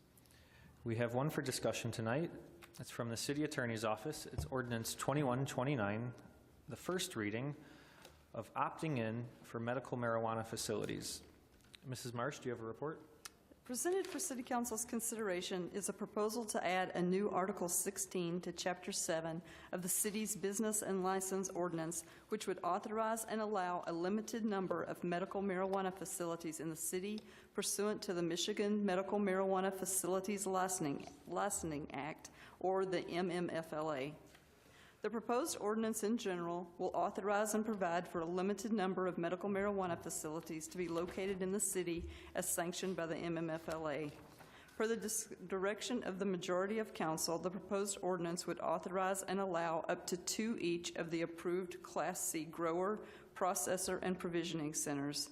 We have one for discussion tonight. It's from the City Attorney's Office. It's Ordinance 2129, the first reading of opting in for medical marijuana facilities. Mrs. Marsh, do you have a report? Presented for City Council's consideration is a proposal to add a new Article 16 to Chapter 7 of the city's Business and License Ordinance, which would authorize and allow a limited number of medical marijuana facilities in the city pursuant to the Michigan Medical Marijuana Facilities Licensing Act, or the MMFLA. The proposed ordinance in general will authorize and provide for a limited number of medical marijuana facilities to be located in the city as sanctioned by the MMFLA. Per the direction of the majority of council, the proposed ordinance would authorize and allow up to 2 each of the approved Class C grower, processor, and provisioning centers.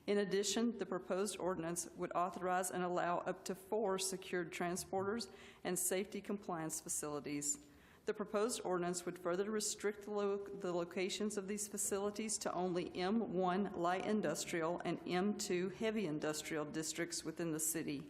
In addition, the proposed ordinance would authorize and allow up to 4 secured transporters and safety compliance facilities. The proposed ordinance would further restrict the locations of these facilities to only M1 light industrial and M2 heavy industrial districts within the city.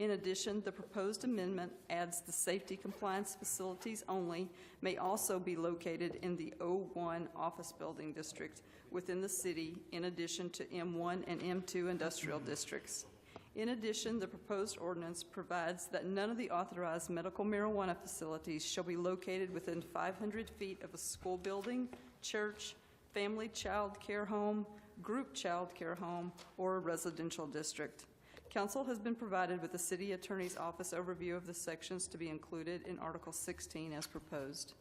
In addition, the proposed amendment adds the safety compliance facilities only may also be located in the O1 office building district within the city, in addition to M1 and M2 industrial districts. In addition, the proposed ordinance provides that none of the authorized medical marijuana facilities shall be located within 500 feet of a school building, church, family child care home, group child care home, or a residential district. Council has been provided with the City Attorney's Office overview of the sections to be included in Article 16 as proposed.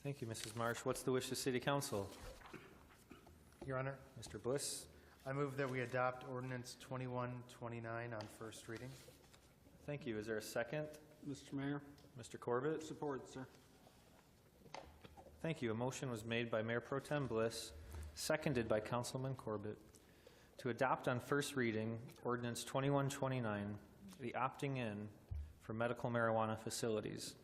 Thank you, Mrs. Marsh. What's the wish of City Council? Your Honor, Mr. Bliss? I move that we adopt Ordinance 2129 on first reading. Thank you. Is there a second? Mr. Mayor? Mr. Corbett? Support, sir. Thank you. A motion was made by Mayor Pro Tem Bliss, seconded by Councilman Corbett, to adopt on first reading Ordinance 2129, the opting in for medical marijuana facilities.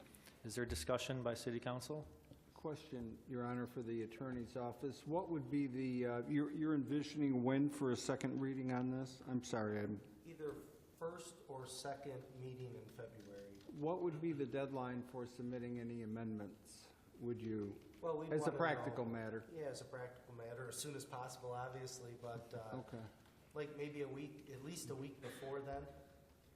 Is there discussion by City Council? Question, Your Honor, for the Attorney's Office. What would be the, you're envisioning when for a second reading on this? I'm sorry, Either first or second meeting in February. what would be the deadline for submitting any amendments? Would you, Well, we as a practical matter? Yeah, as a practical matter, as soon as possible, obviously, but Okay, like maybe a week, at least a week before then.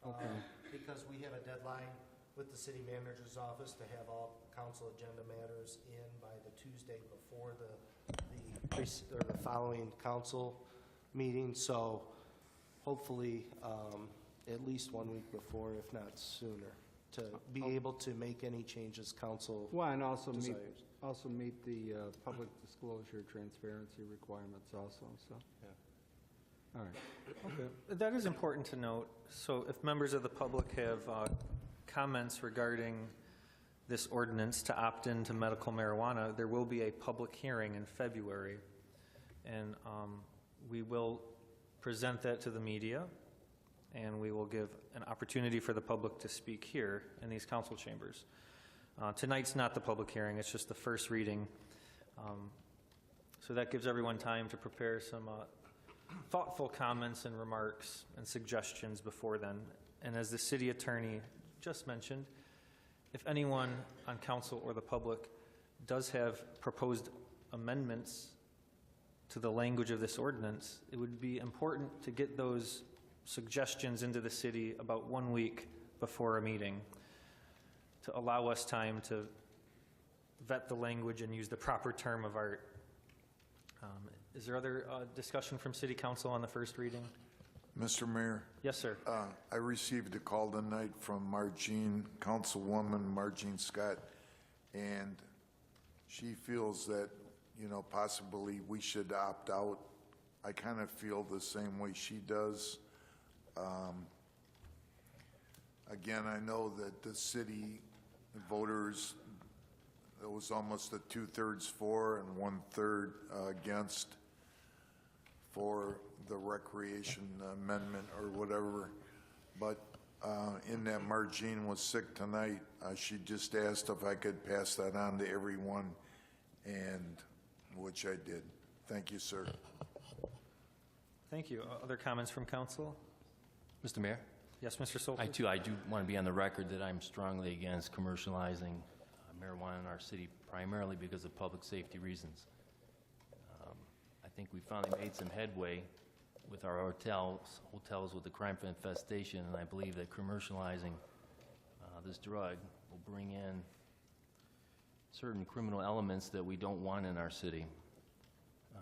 Okay. Because we have a deadline with the city manager's office to have all council agenda matters in by the Tuesday before the following council meeting. So hopefully, at least 1 week before, if not sooner, to be able to make any changes council well, and also desires. meet the public disclosure transparency requirements also, so. Yeah. All right. Okay. That is important to note. So if members of the public have comments regarding this ordinance to opt into medical marijuana, there will be a public hearing in February. And we will present that to the media, and we will give an opportunity for the public to speak here in these council chambers. Tonight's not the public hearing, it's just the first reading. So that gives everyone time to prepare some thoughtful comments and remarks and suggestions before then. And as the city attorney just mentioned, if anyone on council or the public does have proposed amendments to the language of this ordinance, it would be important to get those suggestions into the city about 1 week before a meeting to allow us time to vet the language and use the proper term of art. Is there other discussion from City Council on the first reading? Mr. Mayor? Yes, sir. I received a call tonight from Councilwoman Margene Scott, and she feels that, possibly we should opt out. I kind of feel the same way she does. Again, I know that the city voters, it was almost a 2/3 for and 1/3 against for the recreation amendment or whatever. But in that Margene was sick tonight, she just asked if I could pass that on to everyone, and which I did. Thank you, sir. Thank you. Other comments from council? Mr. Mayor? Yes, Mr. Soltis? I do want to be on the record that I'm strongly against commercializing marijuana in our city, primarily because of public safety reasons. I think we finally made some headway with our hotels with the crime infestation, and I believe that commercializing this drug will bring in certain criminal elements that we don't want in our city.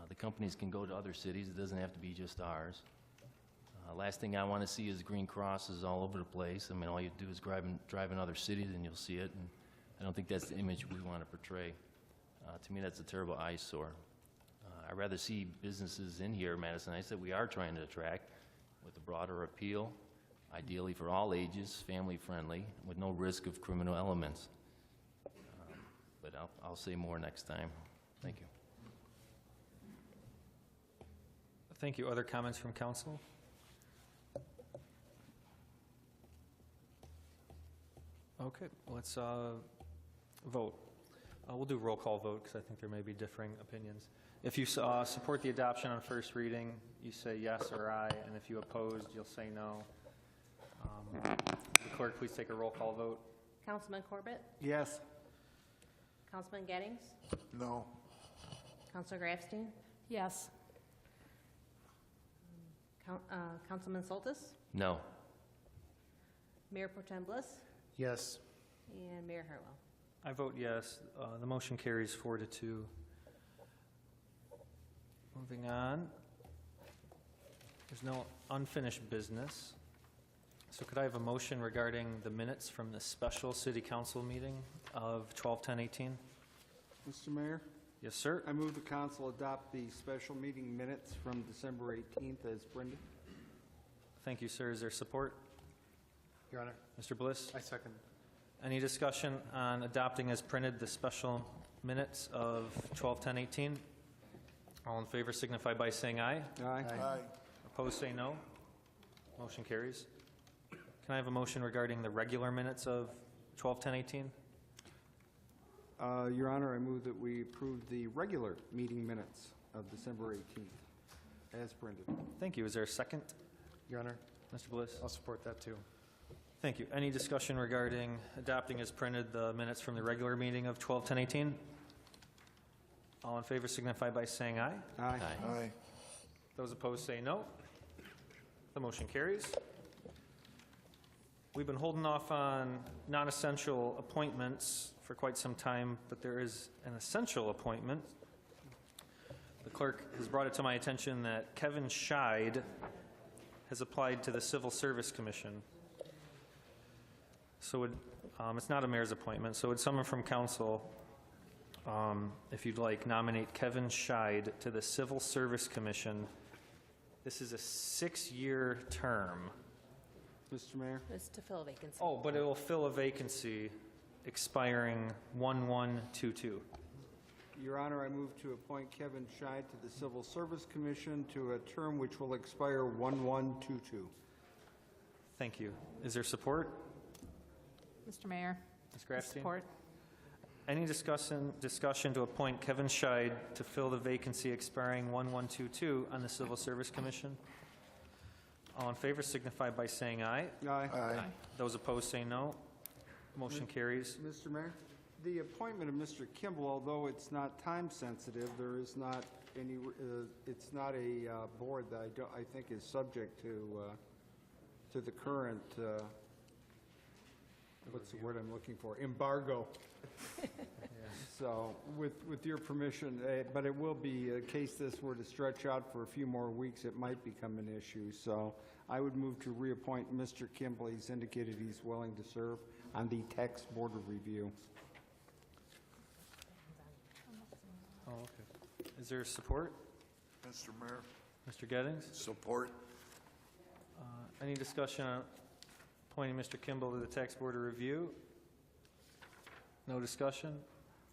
The companies can go to other cities. It doesn't have to be just ours. Last thing I want to see is green crosses all over the place. I mean, all you do is drive in other cities and you'll see it, and I don't think that's the image we want to portray. To me, that's a terrible eyesore. I'd rather see businesses in here, Madison. I said we are trying to attract with a broader appeal, ideally for all ages, family-friendly, with no risk of criminal elements. But I'll say more next time. Thank you. Thank you. Other comments from council? Okay, let's vote. We'll do roll call vote because I think there may be differing opinions. If you support the adoption on first reading, you say yes or aye, and if you oppose, you'll say no. The clerk, please take a roll call vote. Councilman Corbett? Yes. Councilman Gettings? No. Councilor Grafstein? Yes. Councilman Soltis? No. Mayor Pro Tem Bliss? Yes. And Mayor Hartwell. I vote yes. The motion carries 4-2. Moving on. There's no unfinished business. So could I have a motion regarding the minutes from the special city council meeting of 12/10/18? Mr. Mayor, Yes, sir. I move the council adopt the special meeting minutes from December 18th as printed. Thank you, sir. Is there support? Your Honor, Mr. Bliss? I second. Any discussion on adopting as printed the special minutes of 12/10/18? All in favor signify by saying aye. Aye. Aye. Opposed, say no. Motion carries. Can I have a motion regarding the regular minutes of 12/10/18? Your Honor, I move that we approve the regular meeting minutes of December 18th as printed. Thank you. Is there a second? Your Honor, Mr. Bliss? I'll support that too. Thank you. Any discussion regarding adopting as printed the minutes from the regular meeting of 12/10/18? All in favor signify by saying aye. Aye. Aye. Those opposed say no. The motion carries. We've been holding off on non-essential appointments for quite some time, but there is an essential appointment. The clerk has brought it to my attention that Kevin Scheid has applied to the Civil Service Commission. So it's not a mayor's appointment, so would someone from council, if you'd like, nominate Kevin Scheid to the Civil Service Commission. This is a 6-year term. Mr. Mayor? It's to fill a vacancy. Oh, but it will fill a vacancy expiring 1/1/22. Your Honor, I move to appoint Kevin Scheid to the Civil Service Commission to a term which will expire 1/1/22. Thank you. Is there support? Mr. Mayor. Ms. Grafstein? Support. Any discussion to appoint Kevin Scheid to fill the vacancy expiring 1/1/22 on the Civil Service Commission? All in favor signify by saying aye. Aye. Aye. Those opposed say no. Motion carries. Mr. Mayor, the appointment of Mr. Kimball, although it's not time sensitive, there is not any, it's not a board that I think is subject to the current, what's the word I'm looking for? Embargo. So with your permission, but it will be, in case this were to stretch out for a few more weeks, it might become an issue. So I would move to reappoint Mr. Kimball. He's indicated he's willing to serve on the Tax Board of Review. Oh, okay. Is there support? Mr. Mayor? Mr. Gettings? Support. Any discussion on appointing Mr. Kimball to the Tax Board of Review? No discussion?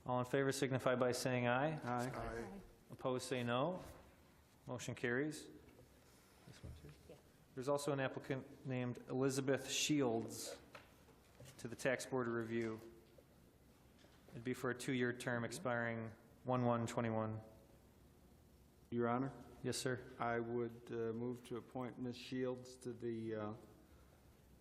All in favor signify by saying aye. Aye. Aye. Opposed say no. Motion carries. This one too? Yeah. There's also an applicant named Elizabeth Shields to the Tax Board of Review. It'd be for a 2-year term expiring 1/1/21. Your Honor, Yes, sir. I would move to appoint Ms. Shields to the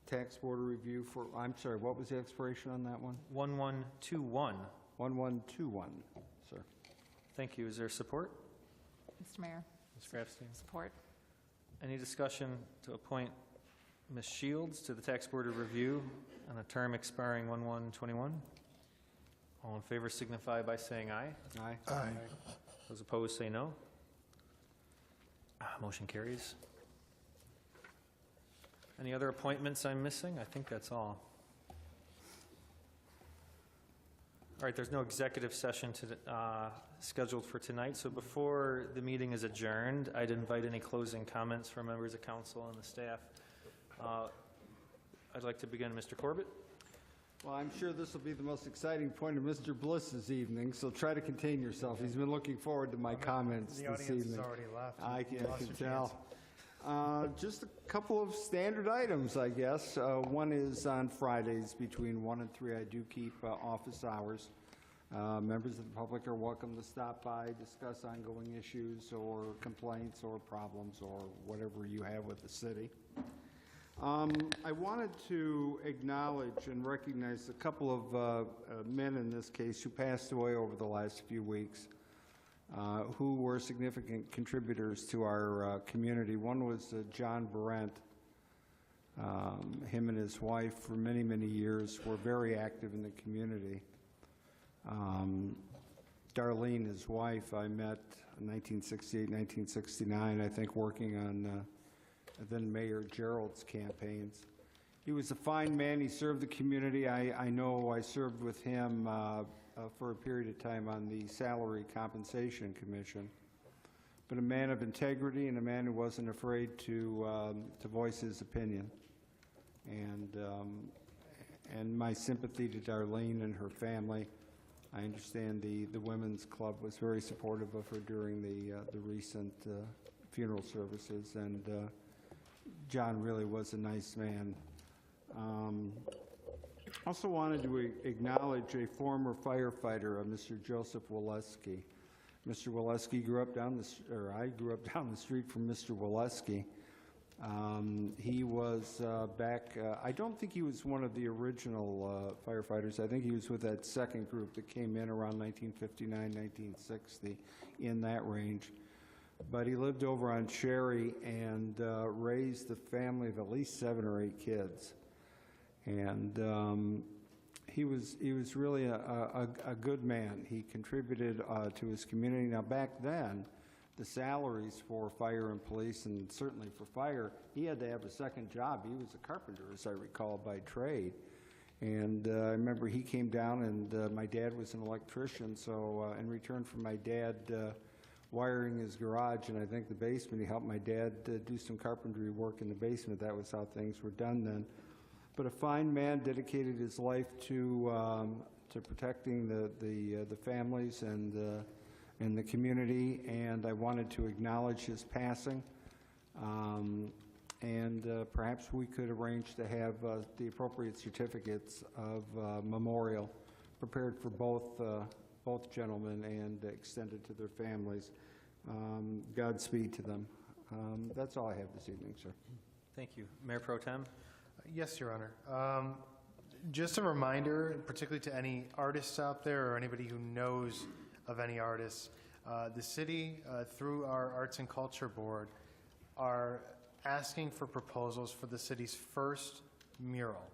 Tax Board of Review for, I'm sorry, what was the expiration on that one? 1/1/21. 1/1/21, sir. Thank you. Is there support? Mr. Mayor. Ms. Grafstein? Support. Any discussion to appoint Ms. Shields to the Tax Board of Review on a term expiring 1/1/21? All in favor signify by saying aye. Aye. Aye. Those opposed say no. Motion carries. Any other appointments I'm missing? I think that's all. All right, there's no executive session scheduled for tonight, so before the meeting is adjourned, I'd invite any closing comments from members of council and the staff. I'd like to begin, Mr. Corbett. Well, I'm sure this will be the most exciting point of Mr. Bliss's evening, so try to contain yourself. He's been looking forward to my comments The this audience evening. has already left. I You can lost your tell. Just a couple of standard items, I guess. One is on Fridays between 1 and 3. I do keep office hours. Members of the public are welcome to stop by, discuss ongoing issues or complaints or problems or whatever you have with the city. I wanted to acknowledge and recognize a couple of men in this case who passed away over the last few weeks, who were significant contributors to our community. One was John Barrent. Him and his wife for many, many years were very active in the community. Darlene, his wife, I met in 1968, 1969, I think, working on then Mayor Gerald's campaigns. He was a fine man. He served the community. I know I served with him for a period of time on the Salary Compensation Commission. But a man of integrity and a man who wasn't afraid to voice his opinion. And my sympathy to Darlene and her family. I understand the Women's Club was very supportive of her during the recent funeral services, and John really was a nice man. Also wanted to acknowledge a former firefighter, Mr. Joseph Waleski. Mr. Waleski grew up down I grew up down the street from Mr. Waleski. He was back, I don't think he was one of the original firefighters. I think he was with that second group that came in around 1959, 1960, in that range. But he lived over on Cherry and raised a family of at least 7 or 8 kids. And he was really a good man. He contributed to his community. Now, back then, the salaries for fire and police, and certainly for fire, he had to have a second job. He was a carpenter, as I recall, by trade. And I remember he came down, and my dad was an electrician, so in return for my dad wiring his garage and I think the basement, he helped my dad do some carpentry work in the basement. That was how things were done then. But a fine man, dedicated his life to protecting the families and the community, and I wanted to acknowledge his passing. Perhaps we could arrange to have the appropriate certificates of memorial prepared for both gentlemen and extended to their families. Godspeed to them. That's all I have this evening, sir. Thank you. Mayor Pro Tem? Yes, Your Honor. Just a reminder, particularly to any artists out there or anybody who knows of any artists, the city, through our Arts and Culture Board, are asking for proposals for the city's first mural.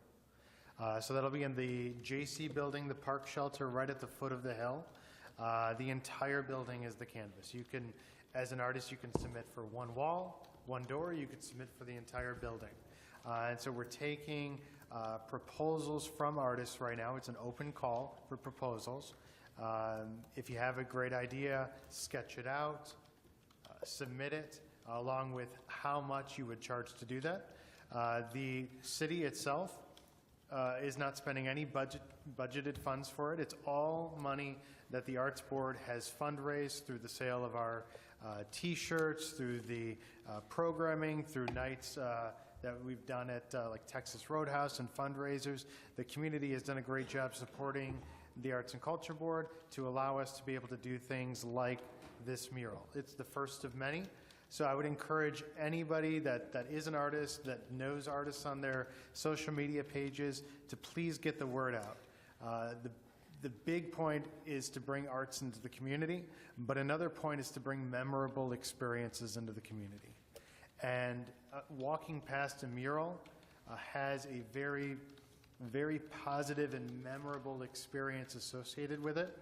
So that'll be in the JC building, the park shelter right at the foot of the hill. The entire building is the canvas. You can, as an artist, you can submit for one wall, one door, you could submit for the entire building. And so we're taking proposals from artists right now. It's an open call for proposals. If you have a great idea, sketch it out, submit it, along with how much you would charge to do that. The city itself is not spending any budgeted funds for it. It's all money that the Arts Board has fundraised through the sale of our T-shirts, through the programming, through nights that we've done at like Texas Roadhouse and fundraisers. The community has done a great job supporting the Arts and Culture Board to allow us to be able to do things like this mural. It's the first of many. So I would encourage anybody that is an artist, that knows artists on their social media pages, to please get the word out. The big point is to bring arts into the community, but another point is to bring memorable experiences into the community. And walking past a mural has a very, very positive and memorable experience associated with it.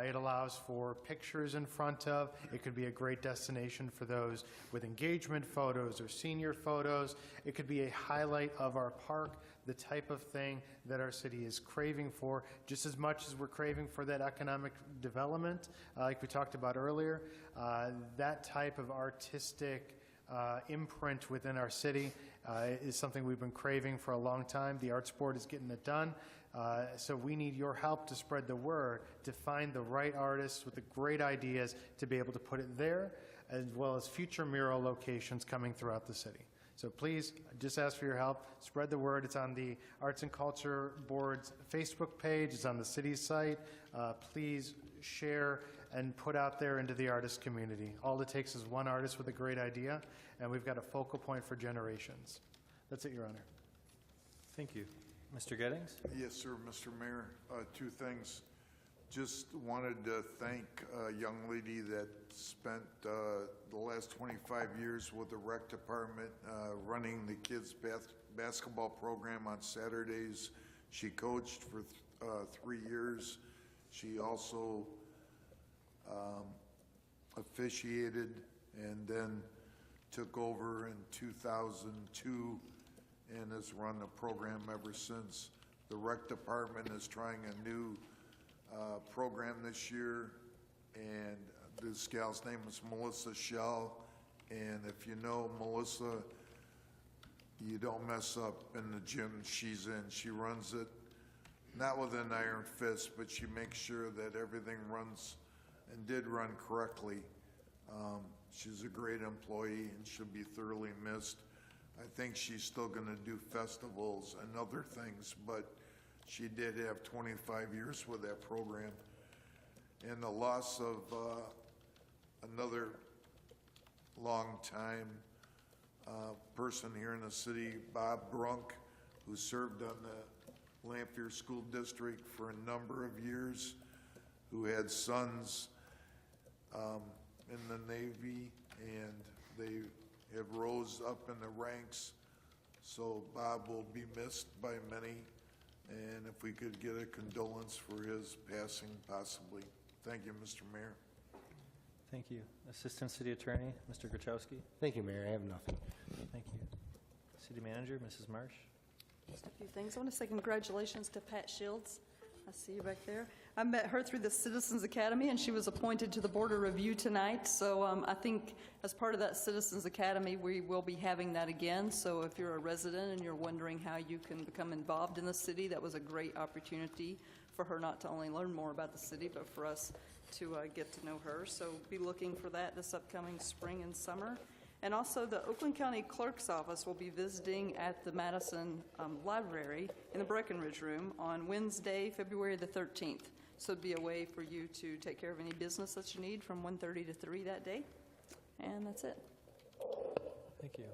It allows for pictures in front of. It could be a great destination for those with engagement photos or senior photos. It could be a highlight of our park, the type of thing that our city is craving for, just as much as we're craving for that economic development, like we talked about earlier. That type of artistic imprint within our city is something we've been craving for a long time. The Arts Board is getting it done. So we need your help to spread the word, to find the right artists with the great ideas to be able to put it there, as well as future mural locations coming throughout the city. So please, just ask for your help. Spread the word. It's on the Arts and Culture Board's Facebook page. It's on the city's site. Please share and put out there into the artist community. All it takes is one artist with a great idea, and we've got a focal point for generations. That's it, Your Honor. Thank you. Mr. Gettings? Yes, sir, Mr. Mayor. Two things. Just wanted to thank a young lady that spent the last 25 years with the rec department running the kids' basketball program on Saturdays. She coached for 3 years. She also officiated and then took over in 2002 and has run the program ever since. The rec department is trying a new program this year, and this gal's name is Melissa Shell. And if you know Melissa, you don't mess up in the gym she's in. She runs it, not with an iron fist, but she makes sure that everything runs and did run correctly. She's a great employee and she'll be thoroughly missed. I think she's still going to do festivals and other things, but she did have 25 years with that program. And the loss of another long-time person here in the city, Bob Brunk, who served on the Lanphier School District for a number of years, who had sons in the Navy, and they have rose up in the ranks. So Bob will be missed by many, and if we could get a condolence for his passing, possibly. Thank you, Mr. Mayor. Thank you. Assistant City Attorney, Mr. Grachowski? Thank you, Mayor. I have nothing. Thank you. City Manager, Mrs. Marsh? Just a few things. I want to say congratulations to Pat Shields. I see you back there. I met her through the Citizens Academy, and she was appointed to the Board of Review tonight. So I think as part of that Citizens Academy, we will be having that again. So if you're a resident and you're wondering how you can become involved in the city, that was a great opportunity for her not to only learn more about the city, but for us to get to know her. So be looking for that this upcoming spring and summer. And also, the Oakland County Clerk's Office will be visiting at the Madison Library in the Breckenridge Room on Wednesday, February the 13th. So it'd be a way for you to take care of any business that you need from 1:30 to 3 that day. And that's it. Thank you.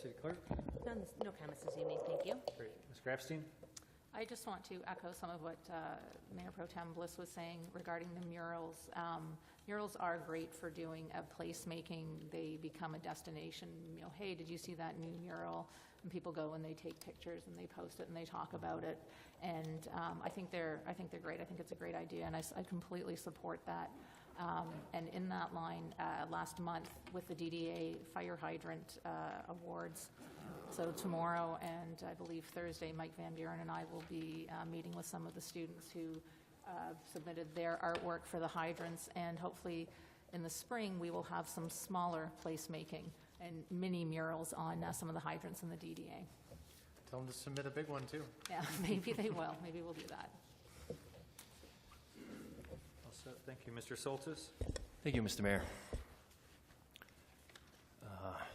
City Clerk? No comments this evening, thank you. Great. Ms. Grafstein? I just want to echo some of what Mayor Pro Tem Bliss was saying regarding the murals. Murals are great for doing a placemaking. They become a destination. You know, hey, did you see that new mural? And people go and they take pictures and they post it and they talk about it. And I think they're great. I think it's a great idea, and I completely support that. And in that line, last month with the DDA fire hydrant awards, so tomorrow and I believe Thursday, Mike Van Buren and I will be meeting with some of the students who submitted their artwork for the hydrants, and hopefully in the spring we will have some smaller placemaking and mini murals on some of the hydrants in the DDA. Tell them to submit a big one, too. Yeah, maybe they will. Maybe we'll do that. All set. Thank you. Mr. Soltis? Thank you, Mr. Mayor.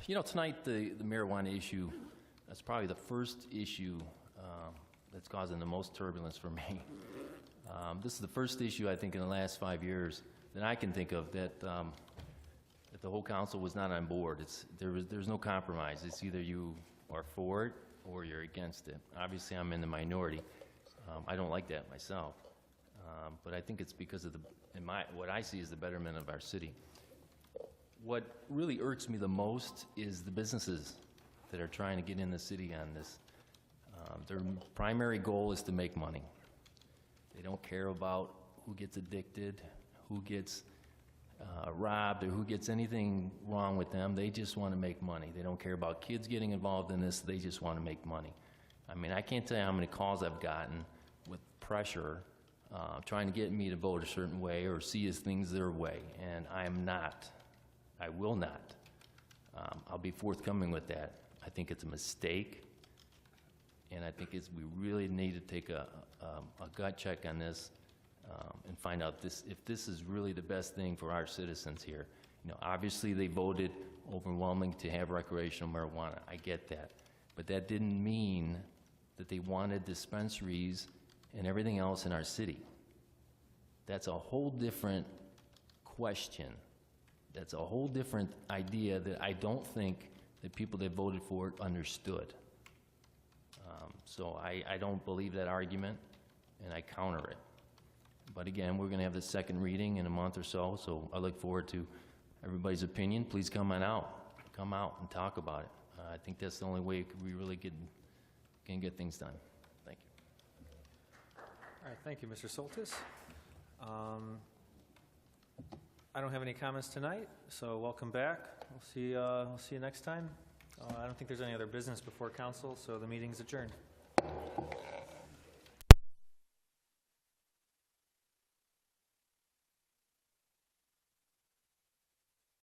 You know, tonight the marijuana issue, that's probably the first issue that's causing the most turbulence for me. This is the first issue, I think, in the last 5 years that I can think of that the whole council was not on board. There's no compromise. It's either you are for it or you're against it. Obviously, I'm in the minority. I don't like that myself, but I think it's because of what I see as the betterment of our city. What really irks me the most is the businesses that are trying to get in the city on this. Their primary goal is to make money. They don't care about who gets addicted, who gets robbed, or who gets anything wrong with them. They just want to make money. They don't care about kids getting involved in this. They just want to make money. I mean, I can't tell you how many calls I've gotten with pressure trying to get me to vote a certain way or see things their way, and I am not. I will not. I'll be forthcoming with that. I think it's a mistake, and I think we really need to take a gut check on this and find out if this is really the best thing for our citizens here. You know, obviously they voted overwhelming to have recreational marijuana. I get that, but that didn't mean that they wanted dispensaries and everything else in our city. That's a whole different question. That's a whole different idea that I don't think the people that voted for it understood. So I don't believe that argument, and I counter it. But again, we're going to have the second reading in a month or so I look forward to everybody's opinion. Please come on out. Come out and talk about it. I think that's the only way we really can get things done. Thank you. All right, thank you, Mr. Soltis. I don't have any comments tonight, so welcome back. We'll see you next time. I don't think there's any other business before council, so the meeting's adjourned.